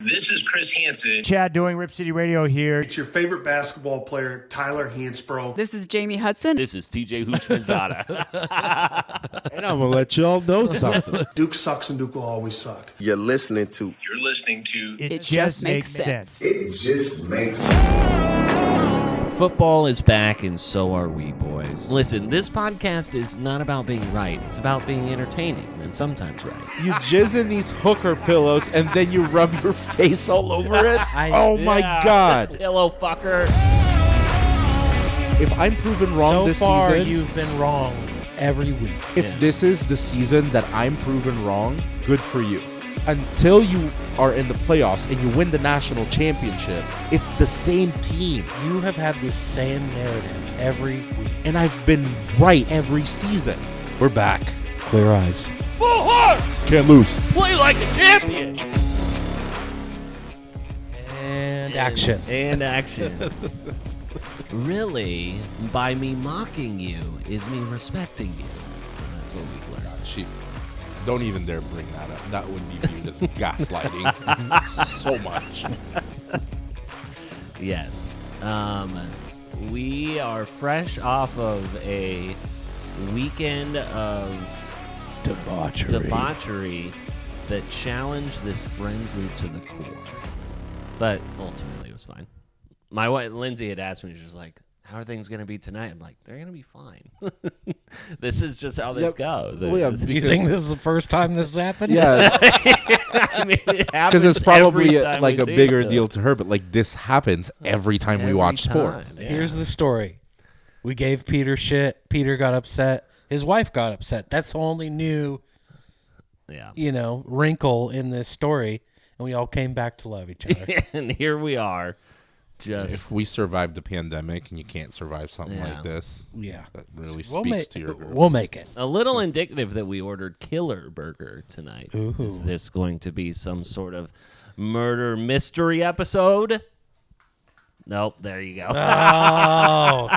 This is Chris Hansen. Chad doing Rip City Radio here. It's your favorite basketball player, Tyler Hansbrough. This is Jamie Hudson. This is TJ Houshmandzadeh. And I'm going to let y'all know something. Duke sucks and Duke will always suck. You're listening to It Just Makes Sense. It Just Makes Sense. Football is back, and so are we, boys. Listen, this podcast is not about being right. It's about being entertaining, and sometimes right. You jizz in these hooker pillows, and then you rub your face all over it? My God. Pillow fucker. If I'm proven wrong this far, season, you've been wrong every week. if this is the season that I'm proven wrong, good for you. Until you are in the playoffs and you win the national championship, it's the same team. You have had the same narrative every week. And I've been right every season. We're back. Clear eyes. Full heart! Can't lose. Play like a champion! And action. And action. Really, by me mocking you is me respecting you. So that's what we've learned. Don't even dare bring that up. That would be viewed as gaslighting so much. Yes. We are fresh off of a weekend of debauchery that challenged this friend group to the core. But ultimately, it was fine. My wife, Lindsay, had asked me, she was like, how are things going to be tonight? I'm like, they're going to be fine. This is just how this goes. Well, yeah, Do you think this is the first time this has happened? Yeah, I mean, it happens because it's probably every time like we a see bigger it. deal to her, but like this happens every time we Every watch time. sports. Yeah. Here's the story. We gave Peter shit. Peter got upset. His wife got upset. That's the only new, wrinkle in this story. And we all came back to love each other. And here we are. If we survive the pandemic and you can't survive something like this, Yeah. that really speaks to your group. We'll make it. A little indicative that we ordered Killer Burger tonight. Ooh. Is this going to be some sort of murder mystery episode? Nope, there you go. Oh.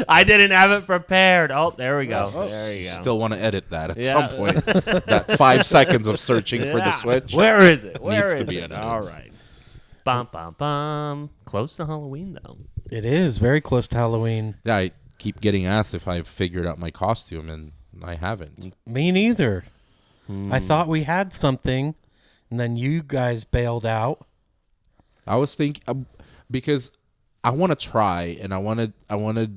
I didn't have it prepared. Oh, there we go. There you go. Still want to edit that at Yeah. some point. That 5 seconds of searching for the Yeah. switch. Where is it? Where Needs is to be it? edited. All right. Bum, bum, bum. Close to Halloween, though. It is very close to Halloween. Yeah, I keep getting asked if I've figured out my costume, and I haven't. Me neither. I thought we had something, and then you guys bailed out. I was thinking because I want to try, and I don't want to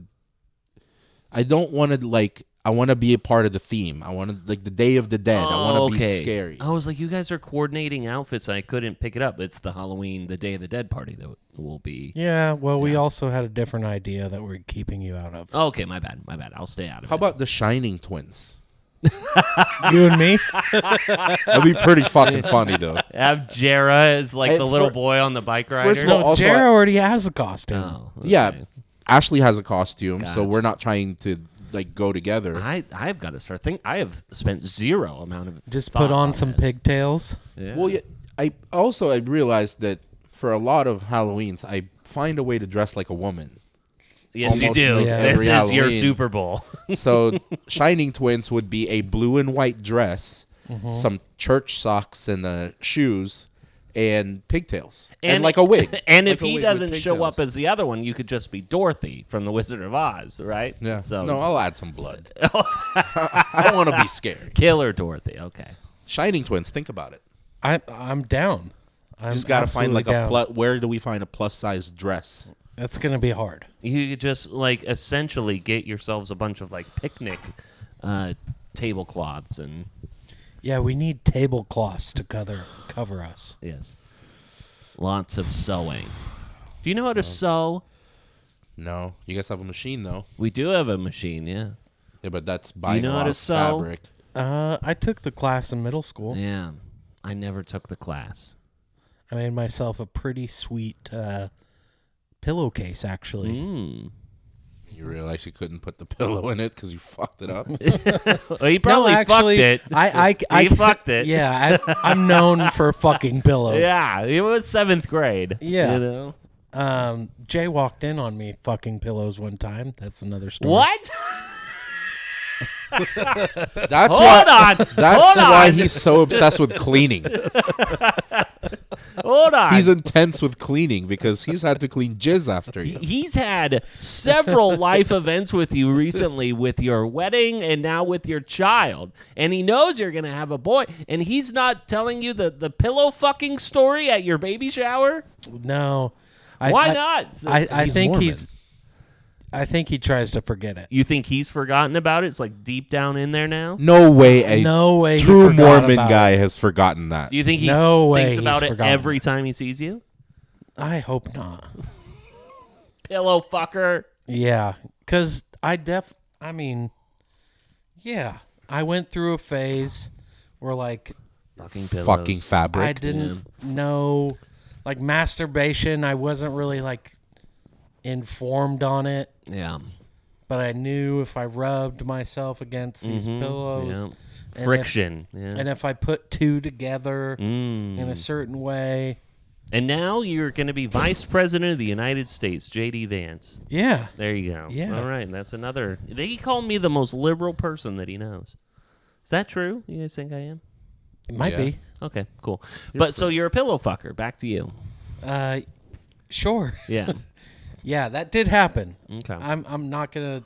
I want to be a part of the theme. I want to the Day of the Dead. I want to be scary. I was like, you guys are coordinating outfits, and I couldn't pick it up. It's the Halloween, the Day of the Dead party that will be. Yeah, well, we also had a different idea that we're keeping you out of. Okay, my bad. I'll stay out of it. How about the Shining Twins? You and me? That'd be pretty fucking funny, though. Have Jerod as like Hey, the little boy on the bike rider? First of all, also, Jared already has a costume. Oh, okay. Yeah, Ashley has a costume, so Gotcha. we're not trying to go together. I've got to start thinking. I have spent zero amount of Just thought put on some this. pigtails. Yeah. Well, yeah, I realized that for a lot of Halloweens, I find a way to dress like a woman. Yes, you almost do. like This every is your Halloween. Super Bowl. So Shining Twins would be a blue and white dress, some church socks and shoes, and pigtails, and like a wig. And Like if a he wig with doesn't show up pigtails. as the other one, you could just be Dorothy from The Wizard of Oz, right? Yeah. So No, it's I'll add some blood. I don't want to be scared. Killer Dorothy. Okay. Shining Twins, think about it. I'm down. I'm Just got to find like absolutely down. where do we find a plus size dress? That's going to be hard. You could just essentially get yourselves a bunch of picnic tablecloths and Yeah, we need tablecloths to cover us. yes, lots of sewing. Do you know how to sew? No, you guys have a machine though. We do have a machine. Yeah. Yeah, but that's buying know a how lot to of sew? fabric. I took the class in middle school. Yeah. I never took the class. I made myself a pretty sweet pillowcase, actually. Mm. You realize you couldn't put the pillow in it because you fucked it up. Well, he probably actually, fucked it. I fucked it. Yeah, I'm known for fucking pillows. Yeah, it was 7th grade. Yeah. You know? Jay walked in on me fucking pillows one time. That's another story. What? That's Hold why. on. That's Hold why on. he's so obsessed with cleaning. Hold on. He's intense with cleaning because he's had to clean jizz after you. He's had several life events with you recently, with your wedding and now with your child. And he knows you're going to have a boy. And he's not telling you the pillow fucking story at your baby shower? No. Why not? I He's think Mormon. I think he tries to forget it. You think he's forgotten about it? It's like deep down in there now? No way a No way he true forgot Mormon about guy it. has forgotten that. Do you think he No way thinks about he's it forgotten every it. time he sees you? I hope not. Pillow fucker. Yeah, because I went through a phase where like Fucking pillows. Fucking fabric. I didn't know, like masturbation. I wasn't really like informed on it, Yeah. but I knew if I rubbed myself against these pillows, Yeah. and Friction. and if I put two together Mm. in a certain way, And now you're going to be Vice President of the United States, J.D. Vance. yeah, There you go. Yeah. All right. That's another. They call me the most liberal person that he knows. Is that true? You guys think I am? it might Yeah. be. Okay, cool. But so you're a pillow fucker. Back to you. Sure, Yeah. yeah, that did happen. Okay. I'm not gonna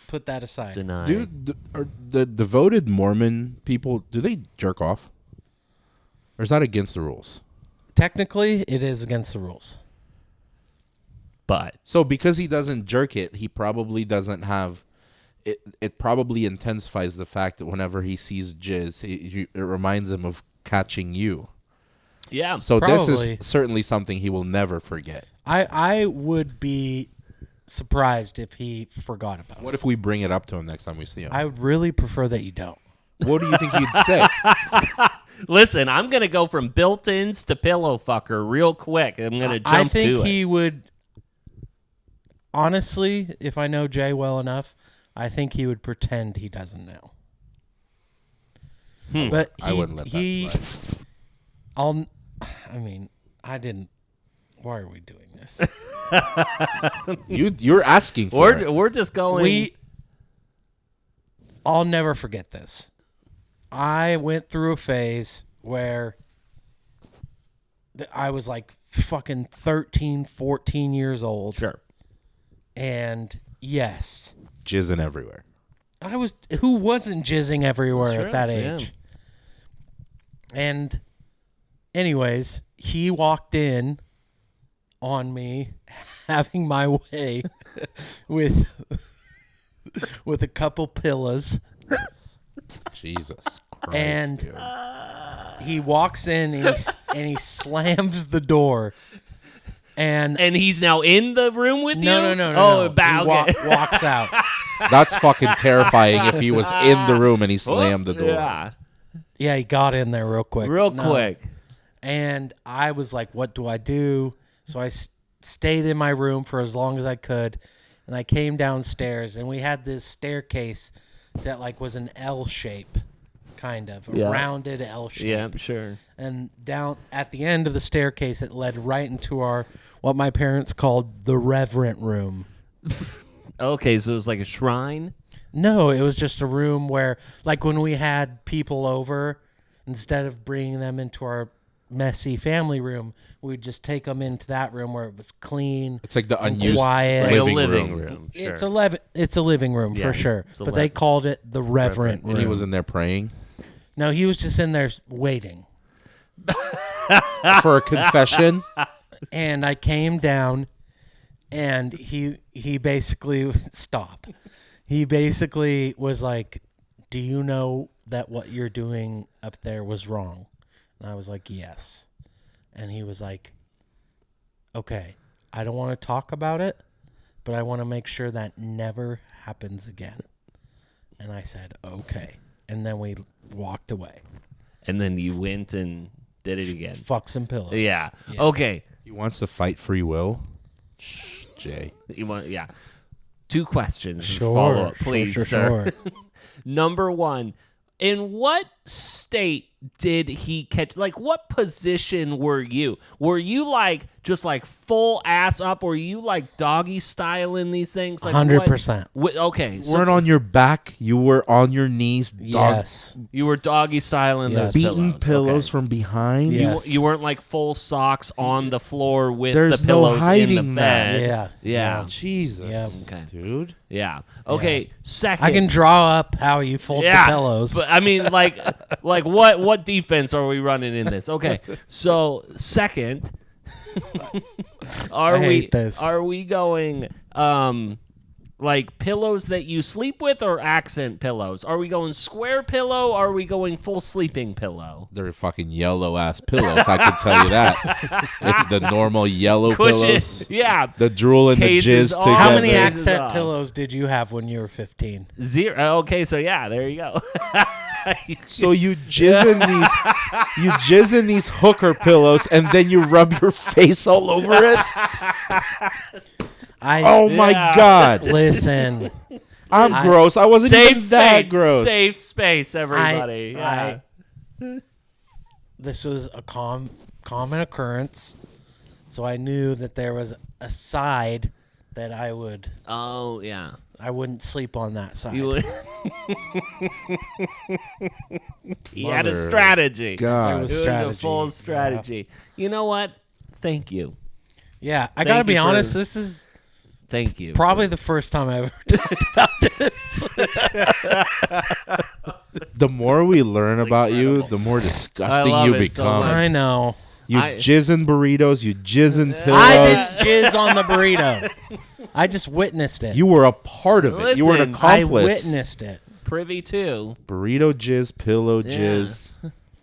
put that aside. Deny. Dude, are the devoted Mormon people, do they jerk off? Or is that against the rules? Technically, it is against the rules. But So because he doesn't jerk it, he probably doesn't have... It probably intensifies the fact that whenever he sees jizz, it reminds him of catching you. yeah. So this Probably. is certainly something he will never forget. I would be surprised if he forgot about it. What if we bring it up to him next time we see him? I would really prefer that you don't. What do you think he'd say? Listen, I'm going to go from built-ins to pillow fucker real quick. I'm going to jump I think to it. he would. Honestly, if I know Jay well enough, I think he would pretend he doesn't know. But I wouldn't let that slide. I didn't. Why are we doing this? You're asking for it. We're just going. I'll never forget this. I went through a phase where I was like fucking 13, 14 years old. Sure. And yes, Jizzing everywhere. who wasn't jizzing everywhere Sure, at that yeah. age? And anyways, he walked in on me having my way with a couple pillows. Jesus Christ. And dude. he walks in and he slams the door. And And he's now in the room with you? no. Oh, no. bow. He walks out. That's fucking terrifying if he was in the room and he slammed the door. Yeah. Yeah, he got in there real quick. Real No. quick. And I was like, what do I do? So I stayed in my room for as long as I could. And I came downstairs, and we had this staircase that like was an L shape, kind of a Yeah. rounded L shape. Yeah, sure. And down at the end of the staircase, it led right into what my parents called the reverent room. Okay, so it was like a shrine? No, it was just a room where, like, when we had people over, instead of bringing them into our messy family room, we'd just take them into that room where it was clean. It's like the and unused quiet. Like a living living room. room. Sure. It's a living room Yeah, for sure. it's a But they living- called it the reverent room. And he was in there praying No, he was just in there waiting. for a confession. And I came down, and he basically stop. He basically was like, "Do you know that what you're doing up there was wrong?" And I was like, "Yes." And he was like, "Okay, I don't want to talk about it, but I want to make sure that never happens again." And I said, "Okay." And then we walked away. And then you went and did it again. Fuck some pillows. Yeah. Okay. He wants to fight free will. Jay. You want? Yeah. Two questions. as Sure. follow-up, please, sure. sir. Number one, in what state did he catch? Like, what position were you? Were you like just like full ass up? Or were you like doggy style in these things? Like 100%. Okay, You weren't on your back. You were on your knees. Yes. you were doggy style in those Beating pillows Okay. from behind. Yes. You weren't like full socks on the floor with There's the no pillows in the hiding that. bed. Yeah. Jesus. Yep. Okay. Dude. Yeah. Okay. Second. I can draw up how you fold the pillows. But I mean, like what defense are we running in this? Okay, so second, I hate this. Are we going like pillows that you sleep with or accent pillows? Are we going square pillow? Or are we going full sleeping pillow? They're fucking yellow ass pillows. I can tell you that. It's the normal yellow pillows. Cushion. Yeah. The drool and the Cases jizz off. together. How many Together. accent pillows did you have when you were 15? 0. Okay, so yeah, there you go. So you jizz in these hooker pillows and then you rub your face all over it. Oh my God! Listen, I'm gross. I wasn't Safe even that space. gross. Safe space, everybody. this was a common occurrence, so I knew that there was a side that I Oh yeah. wouldn't sleep on that side. You would. He had a Mother strategy. God. There was It was a strategy. full strategy. You know what? Thank you. Yeah, I Thank gotta be you for- honest. This is Thank you. probably the first time I ever talked about this. The more we learn about you, the more disgusting love you it so become. much. I know. You I- jizz in burritos. You jizz in pillows. I didn't jizz on the burrito. I just witnessed it. You were a part of it. You were an Listen, I accomplice. witnessed it. Privy to Burrito jizz, pillow jizz.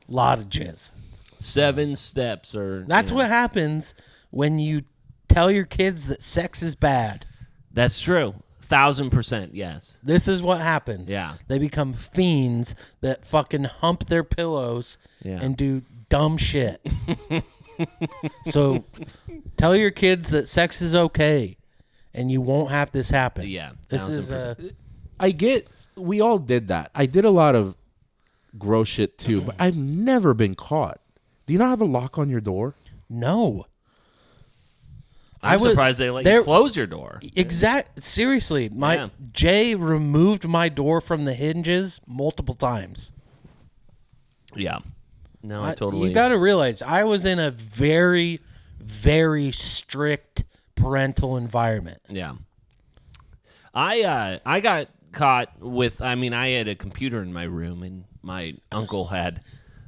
Lot of jizz. 7 steps, or That's what happens when you tell your kids that sex is bad. That's true. 1000%. Yes. This is what happens. Yeah. They become fiends that fucking hump their pillows Yeah. and do dumb shit. So tell your kids that sex is okay and you won't have this happen. Yeah. This is 1000%. We all did that. I did a lot of gross shit too, but I've never been caught. Do you not have a lock on your door? no. I'm surprised they let you close your door. Seriously, Yeah. Jay removed my door from the hinges multiple times. Yeah. No, I totally. You got to realize I was in a very, very strict parental environment. Yeah. I got caught with. I mean, I had a computer in my room, and my uncle had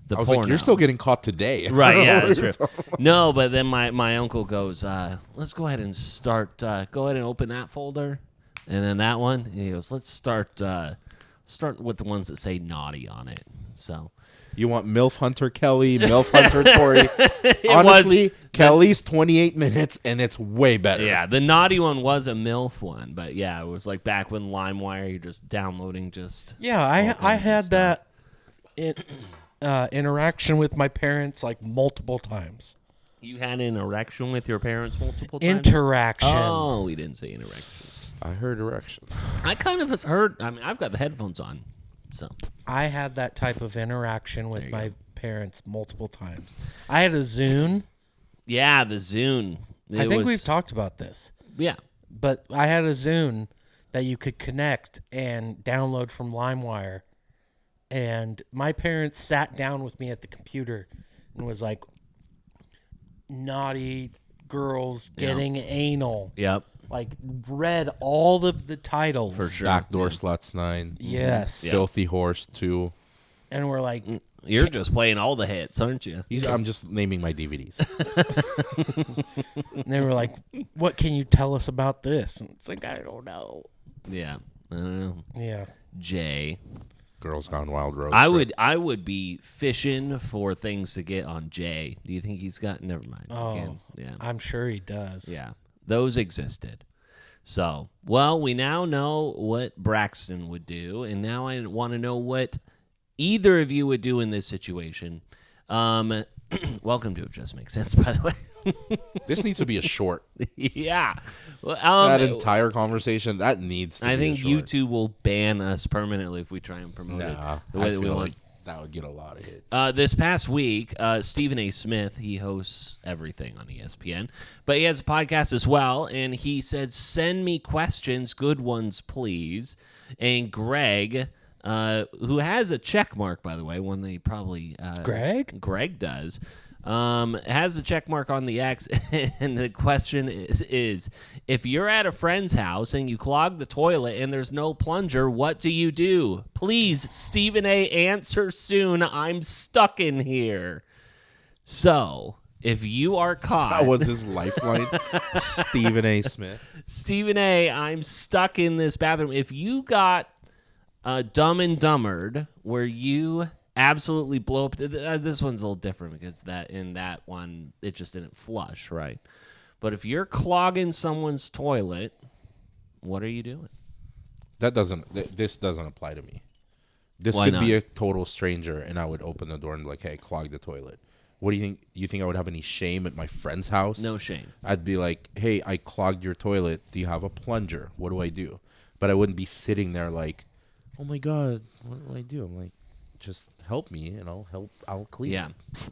the I was porno. like, you're still getting caught today. Right, yeah, that's true. No, but then my uncle goes, let's go ahead and start, go ahead and open that folder. And then that one, and he goes, let's start with the ones that say naughty on it. So You want MILF Hunter Kelly, MILF Hunter Tori. Honestly, Kelly's 28 minutes, and it's way better. yeah, the naughty one was a MILF one, but yeah, it was like back when LimeWire, you're just downloading just. Yeah, I had that interaction with my parents like multiple times. You had an erection with your parents multiple times? Interaction. Oh, we didn't say interaction. I heard erection. I kind of heard, I mean, I've got the headphones on, so. I had that type of interaction with my parents multiple times. I had a Zune. Yeah, the Zune. I think we've talked about this. Yeah. But I had a Zune that you could connect and download from LimeWire. And my parents sat down with me at the computer and was like, naughty girls getting anal. Yep. Like, read all of the titles. For sure. Backdoor Sluts 9. Yes. Filthy Horse 2. And we're like, You're just playing all the hits, aren't you? I'm just naming my DVDs. and they were like, what can you tell us about this? And it's like, I don't know. Yeah. I don't know. Yeah. Jay. Girls Gone Wild Road. I would be fishing for things to get on Jay. Do you think he's got? Never mind. Oh, yeah. I'm sure he does. Yeah. Those existed. So, well, we now know what Braxton would do, and now I want to know what either of you would do in this situation. Welcome to It Just Makes Sense, by the way. This needs to be a short. Yeah. Well, That entire conversation, that needs to I be think a short. YouTube will ban us permanently if we try and promote it the way that we want. That would get a lot of hits. This past week, Stephen A. Smith, he hosts everything on ESPN, but he has a podcast as well, and he said, send me questions, good ones, please. And Greg, who has a check mark, by the way, one they probably... Greg does. Has a check mark on the X, and the question is, if you're at a friend's house and you clog the toilet and there's no plunger, what do you do? Please, Stephen A., answer soon. I'm stuck in here. So, if you are caught... That was his lifeline, Stephen A. Smith. Stephen A., I'm stuck in this bathroom. If you got Dumb and Dumbered, where you... absolutely blow up. This one's a little different because in that one, it just didn't flush, right? But if you're clogging someone's toilet, what are you doing? This doesn't apply to me. This Why could not? be a total stranger, and I would open the door and be like, hey, clog the toilet. What do you think? You think I would have any shame at my friend's house? No shame. I'd be like, hey, I clogged your toilet. Do you have a plunger? What do I do? But I wouldn't be sitting there like, oh my God, what do I do? I'm like, just help me, and I'll clean. Yeah.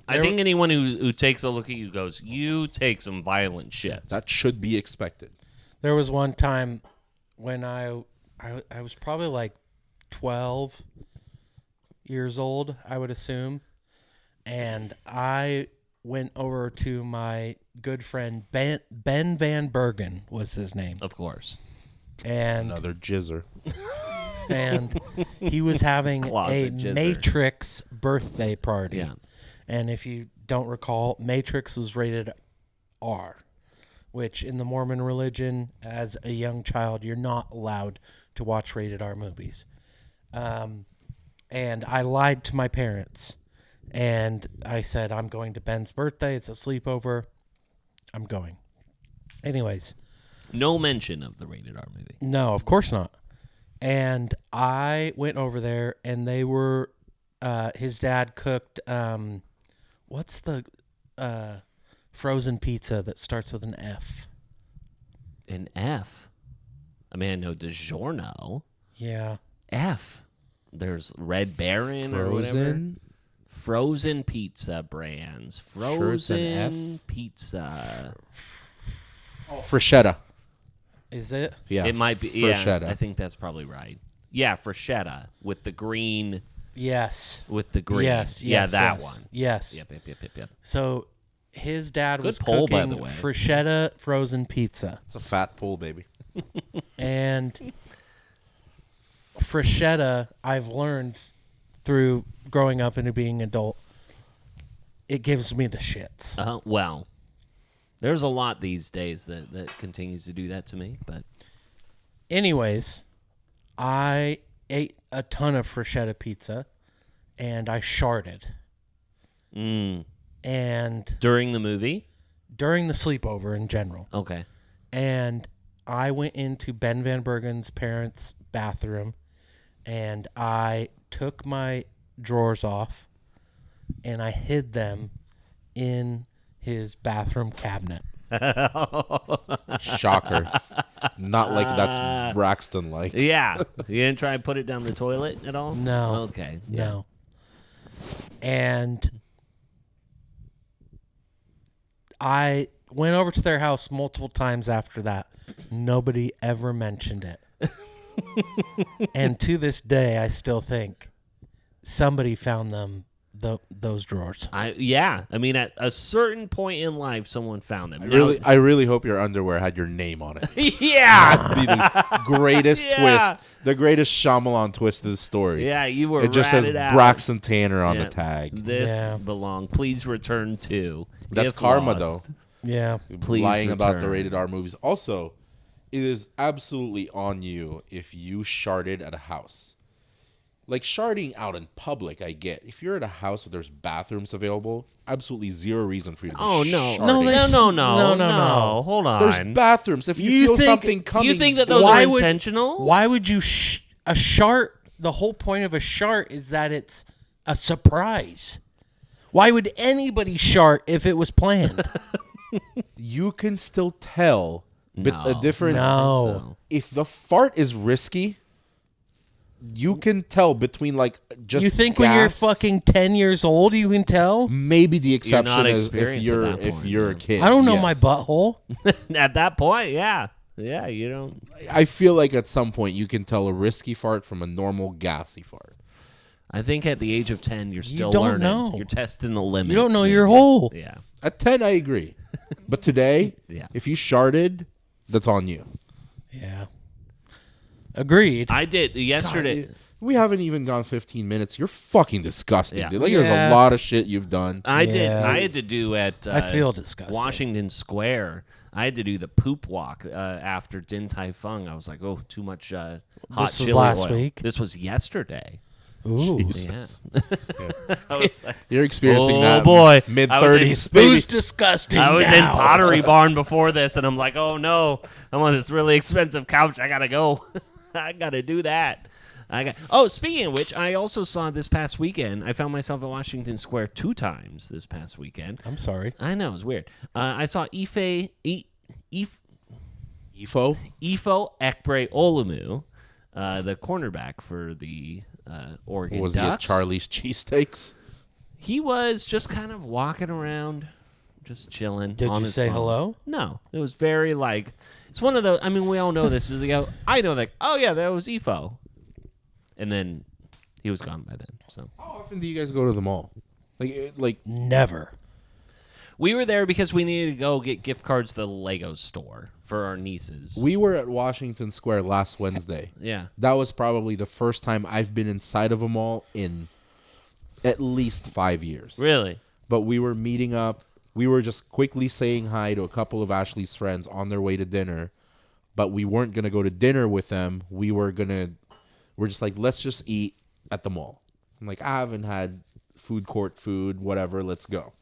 I think anyone who takes a look at you goes, you take some violent shit. That should be expected. There was one time when I was probably like 12 years old, I would assume, and I went over to my good friend Ben Van Bergen was his name, Of course. and Another jizzer. and he was having a Closet jizzer. Matrix birthday party. Yeah. And if you don't recall, Matrix was rated R, which in the Mormon religion, as a young child, you're not allowed to watch rated R movies. And I lied to my parents, and I said, I'm going to Ben's birthday. It's a sleepover. I'm going. Anyways. No mention of the rated R movie. No, of course not. And I went over there, and they were, his dad cooked, what's the frozen pizza that starts with an F? An F? I mean, I know DiGiorno. Yeah. F. There's Red Baron or whatever. Frozen? Frozen pizza brands. Frozen pizza. Freshetta. Is it? Yeah. It might be. Freshetta. Yeah, I think that's probably right. Yeah, Freshetta with the green. Yes. With the green. Yes. Yeah, yes, that yes. one. Yes. Yep. So his dad Good was poll, by cooking the way. Freshetta frozen pizza. It's a fat pull, baby. And Freshetta, I've learned through growing up and being an adult, it gives me the shits. Well, there's a lot these days that continues to do that to me, but Anyways, I ate a ton of Freshetta pizza, and I sharted. And during the movie? during the sleepover in general. Okay. And I went into Ben Van Bergen's parents' bathroom, and I took my drawers off, and I hid them in his bathroom cabinet. Shocker. Not like that's Braxton like. Yeah. You didn't try and put it down the toilet at all? No. Okay. No. And I went over to their house multiple times after that. Nobody ever mentioned it. And to this day, I still think somebody found them, those drawers. I mean, at a certain point in life, someone found them. I really hope your underwear had your name on it. Yeah. That'd be the greatest Yeah. twist, the greatest Shyamalan twist of the story. Yeah, you were It just says ratted out. Braxton Tanner on Yeah. the tag. This Yeah. belonged. Please return to. That's if karma, lost. though. Yeah. Please Lying about the return. rated R movies. Also, it is absolutely on you if you sharted at a house. Like, sharding out in public, I get. If you're at a house where there's bathrooms available, absolutely zero reason for you to be Oh, no. sharding. No. Hold on. There's bathrooms. If you You feel think- something coming... You think that those Why are would- intentional? Why would you a shart? The whole point of a shart is that it's a surprise. Why would anybody shart if it was planned? You can still tell but the No. difference. No. If the fart is risky, you can tell between like just You think when you're gas- fucking 10 years old, you can tell? maybe the exception not is if experienced you're at that if point, you're a yeah. kid. I don't know yes. my butthole. At that point, yeah. Yeah, you don't. I feel like at some point you can tell a risky fart from a normal gassy fart. I think at the age of 10, you're still don't learning. know. You're testing the limits. You don't know maybe. your hole. Yeah. At 10, I agree. But today, Yeah. if you sharted, that's on you. Yeah. Agreed. I did yesterday. We haven't even gone 15 minutes. You're fucking disgusting, Yeah. dude. Like, there's Yeah. a lot of shit you've done. I did. Yeah. I had to do at I feel disgusting. Washington Square. I had to do the poop walk after Din Tai Fung. I was like, oh, too much hot This was chili last oil. week? This was yesterday. Ooh. Jesus. I was like, You're experiencing Oh, that boy. mid I was in 30s, baby. Who's disgusting I was in now? Pottery Barn before this, and I'm like, oh no, I'm on this really expensive couch. I gotta go. I gotta do that. Speaking of which, I also saw this past weekend. I found myself at Washington Square 2 times this past weekend. I'm sorry. I know, it's weird. I saw Ifo Ekbre Olumu, the cornerback for the Oregon Was he at Ducks. Charlie's Cheesesteaks? He was just kind of walking around, just chilling. Did on you his say phone. hello? No, it was very like it's one of those. I mean, we all know this. Is they go, I know that. Oh yeah, that was Ifo, and then he was gone by then. So How often do you guys go to the mall? Like Never. we were there because we needed to go get gift cards to the Lego store for our nieces. we were at Washington Square last Wednesday. Yeah. That was probably the first time I've been inside of a mall in at least 5 years. Really? But we were meeting up. We were just quickly saying hi to a couple of Ashley's friends on their way to dinner. But we weren't going to go to dinner with them. We're just like, let's just eat at the mall. I'm like, I haven't had food court food, whatever. Let's go.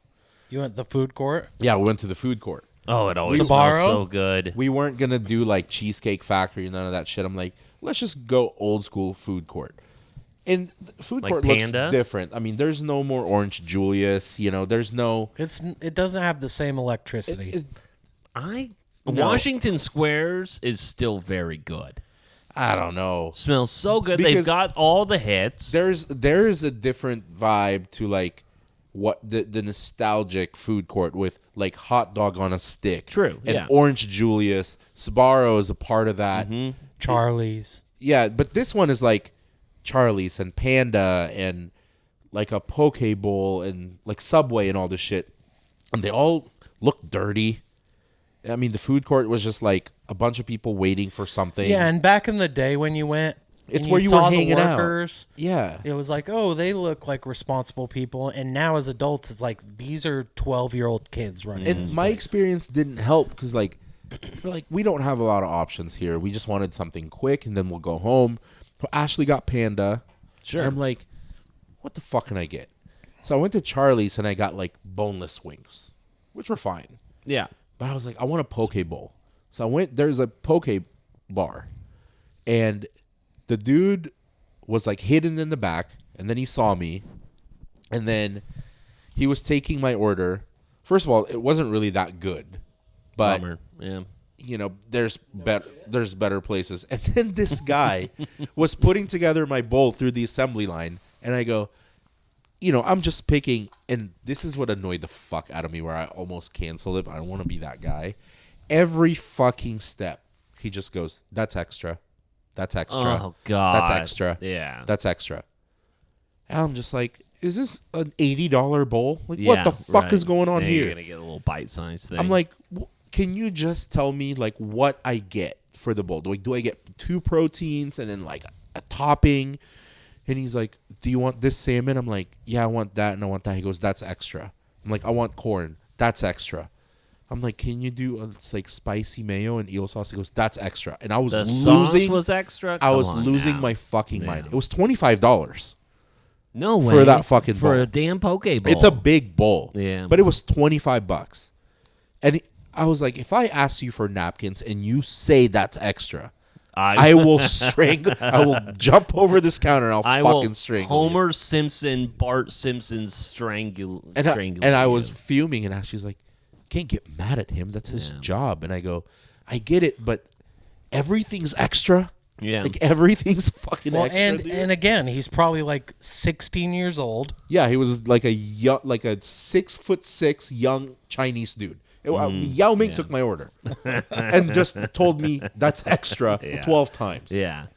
You went to the food court? Yeah, we went to the food court. Oh, it always Sbarro? smells so good. We weren't going to do like Cheesecake Factory, none of that shit. I'm like, let's just go old school food court. And the food Like court Panda? looks different. I mean, there's no more Orange Julius. There's no... It doesn't have the same electricity. Washington Squares is still very good. I don't know. Smells so good. They've Because got all the hits. There's a different vibe to like what the nostalgic food court with like hot dog on a stick. True, And yeah. Orange Julius. Sbarro is a part of that. Charlie's. Yeah, but this one is like Charlie's and Panda and like a Poke Bowl and like Subway and all this shit. And they all look dirty. I mean, the food court was just like a bunch of people waiting for something. Yeah, and back in the day when you went, It's and where you saw were hanging the out. workers, Yeah. it was like, oh, they look like responsible people. And now as adults, it's like, these are 12-year-old kids running And this my place. experience didn't help because, like, we're like, we don't have a lot of options here. We just wanted something quick, and then we'll go home. But Ashley got Panda. Sure. I'm like, what the fuck can I get? So I went to Charlie's, and I got, like, boneless wings, which were fine. Yeah. But I was like, I want a Poke Bowl. So I went, there's a Poke bar. And the dude was, like, hidden in the back, and then he saw me. And then he was taking my order. First of all, it wasn't really that good. But Bummer. Yeah. there's better places. And then this guy was putting together my bowl through the assembly line, and I go, I'm just picking, and this is what annoyed the fuck out of me, where I almost canceled it. But I don't want to be that guy. Every fucking step, he just goes, "That's extra. That's extra. Oh, God. That's extra. Yeah. That's extra." And I'm just like, is this an $80 bowl? Like, Yeah, what the fuck right. is going on Yeah, here? You're going to get a little bite-sized thing. I'm like, can you just tell me like what I get for the bowl? Do I get 2 proteins and then like a topping? And he's like, do you want this salmon? I'm like, yeah, I want that and I want that. He goes, that's extra. I'm like, I want corn. That's extra. I'm like, can you do it's like spicy mayo and eel sauce? He goes, that's extra. And I was the losing. sauce was extra? I was Come on losing now. my fucking Yeah. mind. It was $25 No way. for that fucking For bowl. a damn Poke Bowl. It's a big bowl. Yeah. But it was $25. And I was like, if I ask you for napkins and you say that's extra, I will I will jump over this counter and I I'll will fucking strangle you. Homer Simpson, Bart Simpson strangle And I you. was fuming, and she's like, can't get mad at him. That's his job. And I go, I get it, but everything's extra. Yeah. Like everything's fucking Well, extra. dude. and again, he's probably like 16 years old. Yeah, he was like a 6'6" young Chinese dude. Yao Ming took my order and just told me that's extra 12 times. Yeah.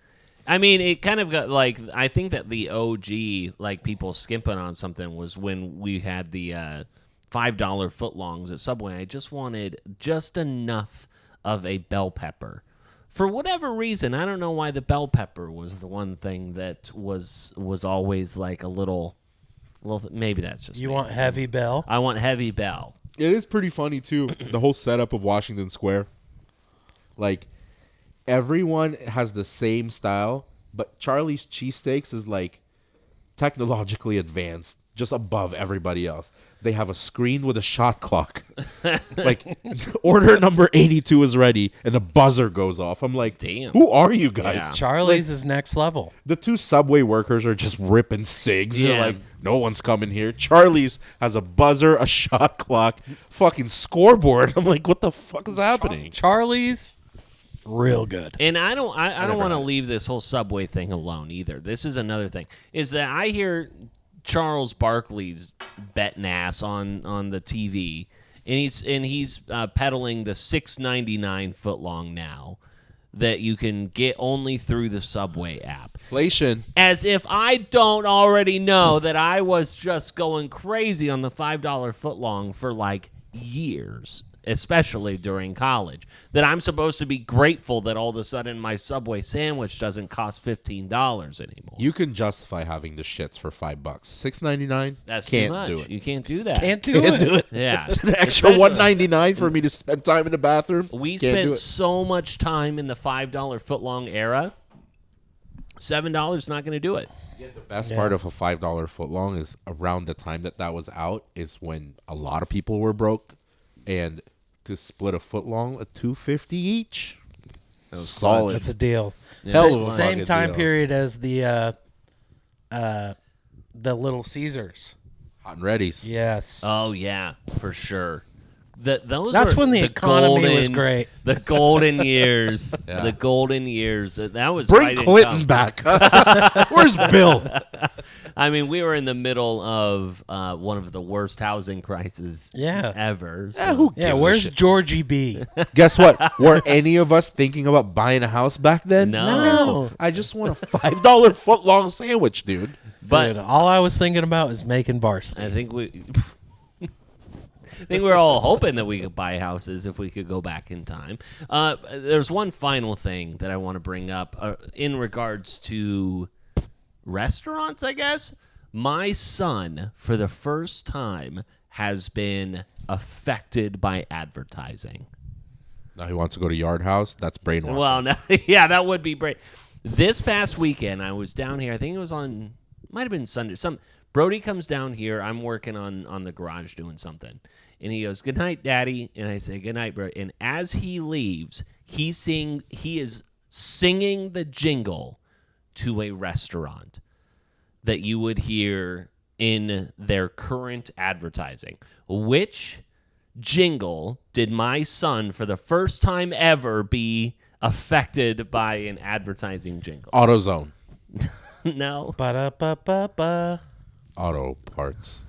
I mean, it kind of got like, I think that the OG, like people skimping on something, was when we had the $5 footlongs at Subway. I just wanted just enough of a bell pepper. For whatever reason, I don't know why the bell pepper was the one thing that was always like a little maybe that's just You me. want heavy bell? I want heavy bell. It is pretty funny too, the whole setup of Washington Square. Like everyone has the same style, but Charlie's cheesesteaks is like technologically advanced, just above everybody else. They have a screen with a shot clock. Like order number 82 is ready and a buzzer goes off. I'm like, damn. Who are you guys? Yeah. Charlie's is next level. The two Subway workers are just ripping cigs. They're Yeah. like, no one's coming here. Charlie's has a buzzer, a shot clock, fucking scoreboard. I'm like, what the fuck is happening? Charlie's, real good. And I don't want to leave this whole Subway thing alone either. This is another thing. Is that I hear Charles Barkley's betting ass on the TV, and he's peddling the $6.99 footlong now that you can get only through the Subway app. Inflation. As if I don't already know that I was just going crazy on the $5 footlong for like years, especially during college, that I'm supposed to be grateful that all of a sudden my Subway sandwich doesn't cost $15 anymore. You can justify having the shits for $5. $6.99. That's can't too much. do it. You can't do that. Can't do it. Yeah. An extra $1.99 for me to spend time in the bathroom. We Can't do spent it. so much time in the $5 footlong era. $7 not going to do it. The best part of a $5 footlong is around the time that was out is when a lot of people were broke, and to split a footlong at $2.50 each. Solid. That's a deal. Hell of a Same fucking time deal. period as the Little Caesars. Hot and ready's. Yes. Oh, yeah, for sure. Those That's are when the economy was great. The golden years. Yeah. The golden years. That was Bring right in Clinton time. back. Where's Bill? I mean, we were in the middle of one of the worst housing crises Yeah. ever. Yeah, so- who Yeah, gives a where's shit? Georgie B? Guess what? Were any of us thinking about buying a house back then? No. I just want a $5 footlong sandwich, dude. But Dude, all I was thinking about is making varsity. I think we're all hoping that we could buy houses if we could go back in time. There's one final thing that I want to bring up in regards to restaurants, I guess. My son, for the first time, has been affected by advertising. Now he wants to go to Yard House. That's brainwashing. Well, no, yeah, that would be great. This past weekend, I was down here. I think it was might have been Sunday. Brody comes down here. I'm working on the garage doing something. And he goes, "Good night, Daddy." And I say, "Good night, bro." And as he leaves, he is singing the jingle to a restaurant that you would hear in their current advertising. Which jingle did my son, for the first time ever, be affected by an advertising jingle? AutoZone. No. Ba-da-ba-ba-ba. Auto parts.